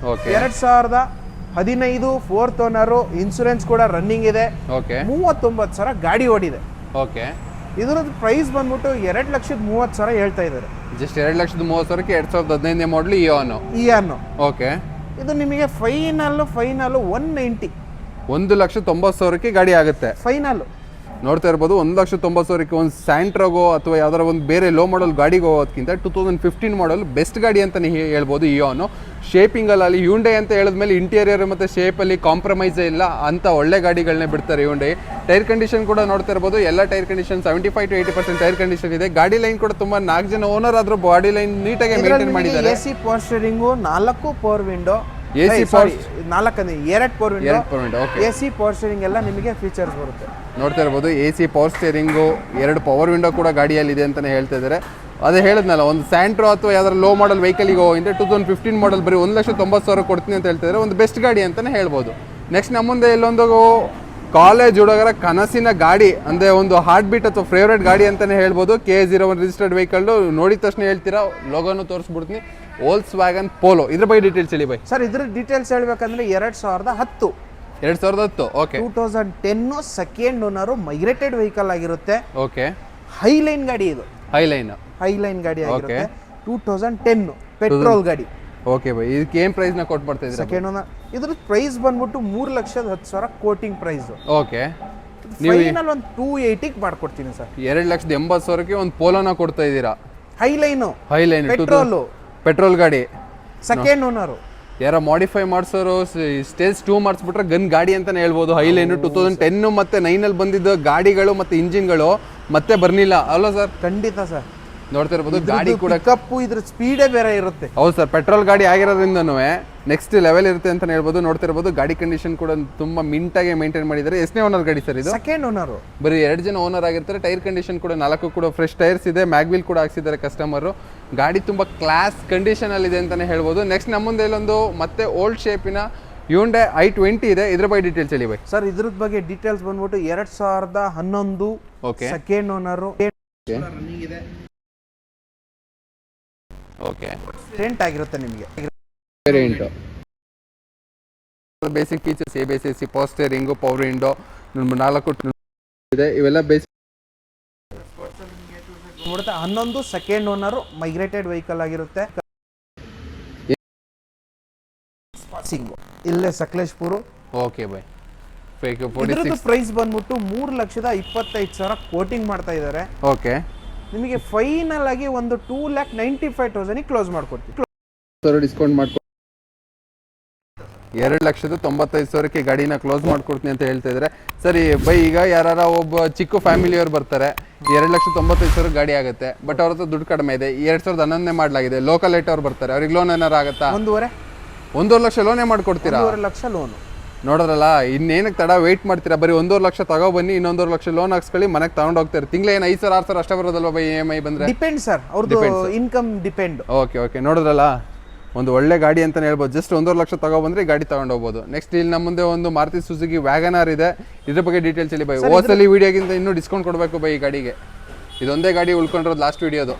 [SPEAKER 1] 2015 4th ಓನರ್, ಇನ್ಸೂರೆನ್ಸ್ ಕೂಡ ರನ್ನಿಂಗ್ ಇದೆ. 39,000 ಗಾಡಿ ಓಡಿದೆ.
[SPEAKER 2] ಓಕೆ,
[SPEAKER 1] ಇದ್ರದ್ದು ಪ್ರೈಸ್ ಬಂದ್ಬಿಟ್ಟು 2,30,000 ಹೇಳ್ತಾ ಇದ್ದಾರೆ.
[SPEAKER 2] ಜಸ್ಟ್ 2,30,000ಕ್ಕೆ 2015 ಮಾಡಲ್ ಇಯಾನ್. ಓಕೆ,
[SPEAKER 1] ಇದು ನಿಮಗೆ ಫೈನಲ್ 190.
[SPEAKER 2] 1,90,000ಕ್ಕೆ ಗಾಡಿ ಆಗುತ್ತೆ ಫೈನಲ್. ನೋಡ್ತಾ ಇರ್ಬೋದು, 1,90,000ಕ್ಕೆ ಒಂದು ಸ್ಯಾಂಟ್ರಾಗೋ ಅಥವಾ ಯಾವ್ದಾರ ಒಂದು ಬೇರೆ ಲೋ ಮಾಡಲ್ ಗಾಡಿಗೆ ಹೋಗೋದಕ್ಕಿಂತ 2015 ಮಾಡಲ್ ಬೆಸ್ಟ್ ಗಾಡಿ ಅಂತಾನೆ ಹೇಳ್ಬೋದು. ಇಯಾನು ಶೇಪಿಂಗಲ್ಲಿ ಹ್ಯುಂಡೈ ಅಂತ ಹೇಳಿದ್ಮೇಲೆ ಇಂಟೀರಿಯರ್ ಮತ್ತು ಶೇಪಲ್ಲಿ ಕಾಂಪ್ರಮೈಸೇ ಇಲ್ಲ ಅಂತ ಒಳ್ಳೆ ಗಾಡಿಗಳನ್ನೇ ಬಿಡ್ತಾರೆ ಹ್ಯುಂಡೈ. ಟೈರ್ ಕಂಡೀಷನ್ ಕೂಡ ನೋಡ್ತಾ ಇರ್ಬೋದು, ಎಲ್ಲ tyre condition 75 to 80% tyre condition ಇದೆ. ಗಾಡಿ ಲೈನ್ ಕೂಡ ತುಂಬಾ 4 ಜನ ಓನರ್ ಆದ್ರೂ ಬಾಡಿ ಲೈನ್ ನೀಟಾಗಿ ಮೇಂಟೈನ್ ಮಾಡಿದ್ದಾರೆ.
[SPEAKER 1] AC power steering, 4 power window,
[SPEAKER 2] AC power
[SPEAKER 1] 4 ಅಂದ್ರೆ 2 power window, AC power steering ಎಲ್ಲ ನಿಮಗೆ ಫೀಚರ್ಸ್ ಬರುತ್ತೆ.
[SPEAKER 2] ನೋಡ್ತಾ ಇರ್ಬೋದು, AC power steering, 2 power window ಕೂಡ ಗಾಡಿಯಲ್ಲಿ ಇದೆ ಅಂತಾನೆ ಹೇಳ್ತಾ ಇದ್ದಾರೆ. ಅದೇ ಹೇಳಿದ್ನಲ್ಲ, ಒಂದು ಸ್ಯಾಂಟ್ರೋ ಅಥವಾ ಯಾವ್ದಾರು ಲೋ ಮಾಡಲ್ ವೆಹಿಕಲ್ಗೆ ಹೋಗಿದ್ರೆ 2015 ಮಾಡಲ್ ಬರೀ 1,90,000 ಕೊಡ್ತೀನಿ ಅಂತ ಹೇಳ್ತಿದ್ದಾರೆ. ಒಂದು ಬೆಸ್ಟ್ ಗಾಡಿ ಅಂತಾನೆ ಹೇಳ್ಬೋದು. ನೆಕ್ಸ್ಟ್ ನಮ್ಮ ಮುಂದೆ ಇಲ್ಲೊಂದು ಕಾಲೇಜ್ ಹುಡುಗರ ಕನಸಿನ ಗಾಡಿ, ಅಂದರೆ ಒಂದು ಹಾರ್ಟ್ ಬೀಟ್ ಅಥವಾ ಫೇವ್ರೇಟ್ ಗಾಡಿ ಅಂತಾನೆ ಹೇಳ್ಬೋದು. K01 registered vehicle. ನೋಡಿದ ತಕ್ಷಣ ಹೇಳ್ತೀರಾ, ಲೋಗೋನು ತೋರಿಸ್ಬಿಡ್ತೀನಿ, ವೋಲ್ಕ್ಸ್ವ್ಯಾಗನ್ ಪೋಲೋ. ಇದ್ರ ಬಗ್ಗೆ ಡೀಟೇಲ್ಸ್ ಹೇಳಿ ಬೈ.
[SPEAKER 1] ಸರ್ ಇದ್ರ ಡೀಟೇಲ್ಸ್ ಹೇಳ್ಬೇಕಂದ್ರೆ 2010.
[SPEAKER 2] 2010. Okay,
[SPEAKER 1] 2010 second owner, migrated vehicle ಆಗಿರುತ್ತೆ.
[SPEAKER 2] ಓಕೆ,
[SPEAKER 1] ಹೈಲೈನ್ ಗಾಡಿ ಇದು. ಹೈಲೈನ್ ಗಾಡಿ ಆಗಿರುತ್ತೆ. 2010 ಪೆಟ್ರೋಲ್ ಗಾಡಿ.
[SPEAKER 2] ಓಕೆ ಬೈ, ಇದಕ್ಕೆ ಏನ್ ಪ್ರೈಸ್ ನ ಕೊಟ್ಟು ಬರ್ತಾ ಇದ್ದೀರಾ?
[SPEAKER 1] Second owner. ಇದ್ರ ಪ್ರೈಸ್ ಬಂದ್ಬಿಟ್ಟು 3,10,000 ಕೋಟಿಂಗ್ ಪ್ರೈಸ್.
[SPEAKER 2] ಓಕೆ,
[SPEAKER 1] ಫೈನಲ್ ಒಂದು 280 ಮಾಡ್ಕೊಡ್ತೀನಿ ಸರ್.
[SPEAKER 2] 2,80,000ಕ್ಕೆ ಒಂದು ಪೋಲೋನ ಕೊಡ್ತಾ ಇದ್ದೀರಾ.
[SPEAKER 1] ಹೈಲೈನ್
[SPEAKER 2] ಪೆಟ್ರೋಲ್ ಗಾಡಿ,
[SPEAKER 1] ಸೆಕೆಂಡ್ ಓನರ್.
[SPEAKER 2] ಯಾರೋ ಮಾಡಿಫೈ ಮಾಡಿಸೋರು ಸ್ಟೇಜ್ 2 ಮಾಡಿಸ್ಬಿಟ್ರೆ ಗನ್ ಗಾಡಿ ಅಂತಾನೆ ಹೇಳ್ಬೋದು. ಹೈಲೈನ್ 2010 ಮತ್ತೆ 9 ಅಲ್ಲಿ ಬಂದಿದ್ದ ಗಾಡಿಗಳು ಮತ್ತೆ ಇಂಜಿನ್ಗಳು ಮತ್ತೆ ಬರ್ನಿಲ್ಲ ಅಲ್ವಾ ಸರ್?
[SPEAKER 1] ಖಂಡಿತ ಸರ್.
[SPEAKER 2] ನೋಡ್ತಿರ್ಬೋದು ಗಾಡಿ ಕೂಡ
[SPEAKER 1] ಕಪ್ಪು ಇದ್ರ ಸ್ಪೀಡೇ ಬೇರೆ ಇರುತ್ತೆ.
[SPEAKER 2] ಹೌದು ಸರ್, ಪೆಟ್ರೋಲ್ ಗಾಡಿ ಆಗಿರೋದ್ರಿಂದನೂ ನೆಕ್ಸ್ಟ್ ಲೆವೆಲ್ ಇರುತ್ತೆ ಅಂತ ಹೇಳ್ಬೋದು. ನೋಡ್ತಿರ್ಬೋದು ಗಾಡಿ ಕಂಡೀಷನ್ ಕೂಡ ತುಂಬಾ ಮಿಂಟಾಗಿ ಮೇಂಟೈನ್ ಮಾಡಿದ್ದಾರೆ. ಎಷ್ಟನೇ ಓನರ್ ಗಾಡಿ ಸರ್ ಇದು?
[SPEAKER 1] Second owner.
[SPEAKER 2] ಬರೀ 2 ಜನ ಓನರ್ ಆಗಿರ್ತಾರೆ. ಟೈರ್ ಕಂಡೀಷನ್ ಕೂಡ 4 ಕೂಡ ಫ್ರೆಶ್ ಟೈರ್ಸ್ ಇದೆ. ಮ್ಯಾಗ್ವಿಲ್ ಕೂಡ ಹಾಕ್ಸಿದ್ದಾರೆ ಕಸ್ಟಮರು. ಗಾಡಿ ತುಂಬಾ ಕ್ಲಾಸ್ ಕಂಡೀಷನ್ ಅಲ್ಲಿ ಇದೆ ಅಂತಾನೆ ಹೇಳ್ಬೋದು. ನೆಕ್ಸ್ಟ್ ನಮ್ಮ ಮುಂದೆ ಇಲ್ಲೊಂದು ಮತ್ತೆ ಓಲ್ಡ್ ಶೇಪಿನ Hyundai i20 ಇದೆ. ಇದ್ರ ಬಗ್ಗೆ ಡೀಟೇಲ್ಸ್ ಹೇಳಿ ಬೈ.
[SPEAKER 1] ಸರ್ ಇದ್ರದ್ ಬಗ್ಗೆ ಡೀಟೇಲ್ಸ್ ಬಂದ್ಬಿಟ್ಟು 2011
[SPEAKER 2] okay
[SPEAKER 1] second owner.
[SPEAKER 2] Okay,
[SPEAKER 1] rent ಆಗಿರುತ್ತೆ ನಿಮಗೆ.
[SPEAKER 2] Variant basic features ABS, power steering, power window, 4 ಇದೆ. ಇವೆಲ್ಲ basic
[SPEAKER 1] 11 second owner, migrated vehicle ಆಗಿರುತ್ತೆ. ಇಲ್ಲೇ ಸಕಲೇಶ್ಪುರ.
[SPEAKER 2] Okay by.
[SPEAKER 1] ಪ್ರೈಸ್ ಬಂದ್ಬಿಟ್ಟು 3,25,000 ಕೋಟಿಂಗ್ ಮಾಡ್ತಾ ಇದ್ದಾರೆ.
[SPEAKER 2] ಓಕೆ,
[SPEAKER 1] ನಿಮಗೆ ಫೈನಲ್ ಆಗಿ ಒಂದು 2,95,000 ಕ್ಲೋಸ್ ಮಾಡ್ಕೊಡ್ತೀವಿ.
[SPEAKER 2] ಡಿಸ್ಕೌಂಟ್ ಮಾಡ್ಕೊ 2,95,000ಕ್ಕೆ ಗಾಡಿನ ಕ್ಲೋಸ್ ಮಾಡ್ಕೊಡ್ತೀನಿ ಅಂತ ಹೇಳ್ತಾ ಇದ್ದಾರೆ. ಸರಿ ಬೈ, ಈಗ ಯಾರ ಒಬ್ಬ ಚಿಕ್ಕ ಫ್ಯಾಮಿಲಿಯವ್ರು ಬರ್ತಾರೆ, 2,95,000 ಗಾಡಿ ಆಗುತ್ತೆ, ಬಟ್ ಅವ್ರ ಹತ್ರ ದುಡ್ಡು ಕಡಿಮೆ ಇದೆ, 2011 ಮಾಡಲಾಗಿದೆ, ಲೋಕಲ್ ಏಟ್ ಅವ್ರು ಬರ್ತಾರೆ, ಅವ್ರಿಗೆ ಲೋನ್ ಏನಾರು ಆಗುತ್ತಾ? 1.5 ಲಕ್ಷ ಲೋನೇ ಮಾಡ್ಕೊಡ್ತೀರಾ?
[SPEAKER 1] 1.5 ಲಕ್ಷ ಲೋನ್.
[SPEAKER 2] ನೋಡೋರಲ್ಲ, ಇನ್ನೇನಕ್ಕೆ ತಡ ವೆಯ್ಟ್ ಮಾಡ್ತೀರಾ? ಬರೀ 1.5 ಲಕ್ಷ ತಗೊಬನ್ನಿ, ಇನ್ನೊಂದು 1 ಲಕ್ಷ ಲೋನ್ ಹಾಕ್ಸ್ಕೊಳ್ಳಿ, ಮನೆಗೆ ತಗೊಂಡು ಹೋಗ್ತಾರೆ. ತಿಂಗಳ ಏನು 5,000-6,000 ಅಷ್ಟೇ ಬರೋದಲ್ವಾ ಬೈ EMI ಬಂದ್ರೆ?
[SPEAKER 1] ಡಿಪೆಂಡ್ ಸರ್, ಅವ್ರದ್ದು ಇನ್ಕಮ್ ಡಿಪೆಂಡ್.
[SPEAKER 2] ಓಕೆ, ನೋಡಿದ್ರಲ್ಲ, ಒಂದು ಒಳ್ಳೆ ಗಾಡಿ ಅಂತಾನೆ ಹೇಳ್ಬೋದು. ಜಸ್ಟ್ 1.5 ಲಕ್ಷ ತಗೊಬಂದ್ರೆ ಗಾಡಿ ತಗೊಂಡು ಹೋಗ್ಬೋದು. ನೆಕ್ಸ್ಟ್ ಇಲ್ಲಿ ನಮ್ಮ ಮುಂದೆ ಒಂದು ಮಾರುತಿ ಸುಜುಕಿ ವ್ಯಾಗನಾರ್ ಇದೆ. ಇದ್ರ ಬಗ್ಗೆ ಡೀಟೇಲ್ಸ್ ಹೇಳಿ ಬೈ. ಹೋಸಲಿ ವಿಡಿಯೋಗಿಂತ ಇನ್ನೂ ಡಿಸ್ಕೌಂಟ್ ಕೊಡಬೇಕು ಬೈ ಈ ಗಾಡಿಗೆ. ಇದೊಂದೇ ಗಾಡಿ ಉಳ್ಕೊಂಡಿರೋದು ಲಾಸ್ಟ್ ವಿಡಿಯೋದು.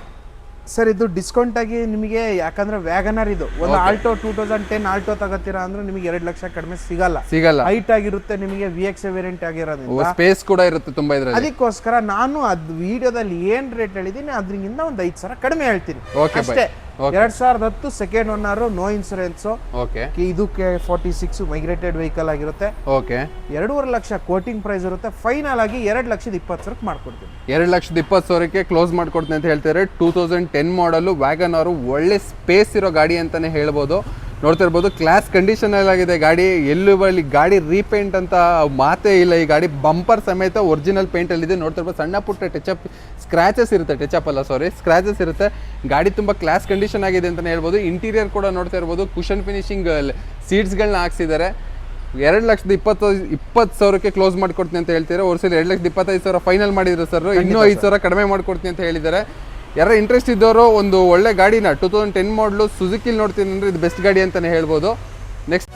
[SPEAKER 1] ಸರ್ ಇದು ಡಿಸ್ಕೌಂಟ್ ಆಗಿ ನಿಮಗೆ, ಯಾಕಂದ್ರೆ ವ್ಯಾಗನರ್ ಇದು ಒಂದು ಆಲ್ಟೋ 2010 ಆಲ್ಟೋ ತಗೋತೀರಾ ಅಂದ್ರೆ ನಿಮಗೆ 2 ಲಕ್ಷ ಕಡಿಮೆ ಸಿಗಲ್ಲ. ಹೈಟ್ ಆಗಿರುತ್ತೆ, ನಿಮಗೆ VX ವೇರಿಯಂಟ್ ಆಗಿರೋದ್ರಿಂದ
[SPEAKER 2] ಸ್ಪೇಸ್ ಕೂಡ ಇರುತ್ತೆ ತುಂಬಾ ಇದ್ರಲ್ಲಿ.
[SPEAKER 1] ಅದಕ್ಕೋಸ್ಕರ ನಾನು ಅದು ವಿಡಿಯೋದಲ್ಲಿ ಏನ್ ರೇಟ್ ಹೇಳಿದೀನಿ ಅದ್ರಿಂದ ಒಂದು 5,000 ಕಡಿಮೆ ಹೇಳ್ತೀನಿ ಅಷ್ಟೇ. 2010 second owner, no insurance.
[SPEAKER 2] Okay,
[SPEAKER 1] ಇದಕ್ಕೆ 46 ಮೈಗ್ರೇಟೆಡ್ ವೆಹಿಕಲ್ ಆಗಿರುತ್ತೆ.
[SPEAKER 2] ಓಕೆ,
[SPEAKER 1] 2.5 ಲಕ್ಷ ಕೋಟಿಂಗ್ ಪ್ರೈಸ್ ಇರುತ್ತೆ. ಫೈನಲ್ ಆಗಿ 2,20,000 ಮಾಡ್ಕೊಡ್ತೀನಿ.
[SPEAKER 2] 2,20,000ಕ್ಕೆ ಕ್ಲೋಸ್ ಮಾಡ್ಕೊಡ್ತೀನಿ ಅಂತ ಹೇಳ್ತಾರೆ. 2010 ಮಾಡಲು ವ್ಯಾಗನಾರು, ಒಳ್ಳೆ ಸ್ಪೇಸ್ ಇರೋ ಗಾಡಿ ಅಂತಾನೆ ಹೇಳ್ಬೋದು. ನೋಡ್ತಿರ್ಬೋದು ಕ್ಲಾಸ್ ಕಂಡೀಷನ್ ಆಗಿದೆ ಗಾಡಿ. ಎಲ್ಲೂ ಬಳಿ ಗಾಡಿ ರೀಪೇಂಟ್ ಅಂತ ಮಾತೇ ಇಲ್ಲ. ಈ ಗಾಡಿ ಬಂಪರ್ ಸಮೇತ ಒರಿಜಿನಲ್ ಪೇಂಟಲ್ಲಿದೆ. ನೋಡ್ತಿರ್ಬೋದು ಸಣ್ಣ ಪುಟ್ಟ ಟಚಪ್ ಸ್ಕ್ರಾಚಸ್ ಇರುತ್ತೆ. ಗಾಡಿ ತುಂಬ ಕ್ಲಾಸ್ ಕಂಡೀಷನ್ ಆಗಿದೆ ಅಂತಲೇ ಹೇಳ್ಬೋದು. ಇಂಟೀರಿಯರ್ ಕೂಡ ನೋಡ್ತಾ ಇರ್ಬೋದು, ಕುಷನ್ ಫಿನಿಶಿಂಗ್ ಸೀಟ್ಸ್ಗಳನ್ನ ಹಾಕ್ಸಿದ್ದಾರೆ. 2,20,000ಕ್ಕೆ ಕ್ಲೋಸ್ ಮಾಡ್ಕೊಡ್ತೀನಿ ಅಂತ ಹೇಳ್ತಾರೆ. ವರ್ಷದಲ್ಲಿ 2,25,000 ಫೈನಲ್ ಮಾಡಿದ್ರು ಸರ್. ಇನ್ನೂ 5,000 ಕಡಿಮೆ ಮಾಡ್ಕೊಡ್ತೀನಿ ಅಂತ ಹೇಳಿದ್ದಾರೆ. ಯಾರು ಇಂಟ್ರೆಸ್ಟ್ ಇದ್ದವರು ಒಂದು ಒಳ್ಳೆ ಗಾಡಿನ 2010 ಮಾಡಲು ಸುಜುಕಿಲಿ ನೋಡ್ತೀನಿ ಅಂದರೆ ಇದು ಬೆಸ್ಟ್ ಗಾಡಿ ಅಂತಲೇ ಹೇಳ್ಬೋದು. ನೆಕ್ಸ್ಟ್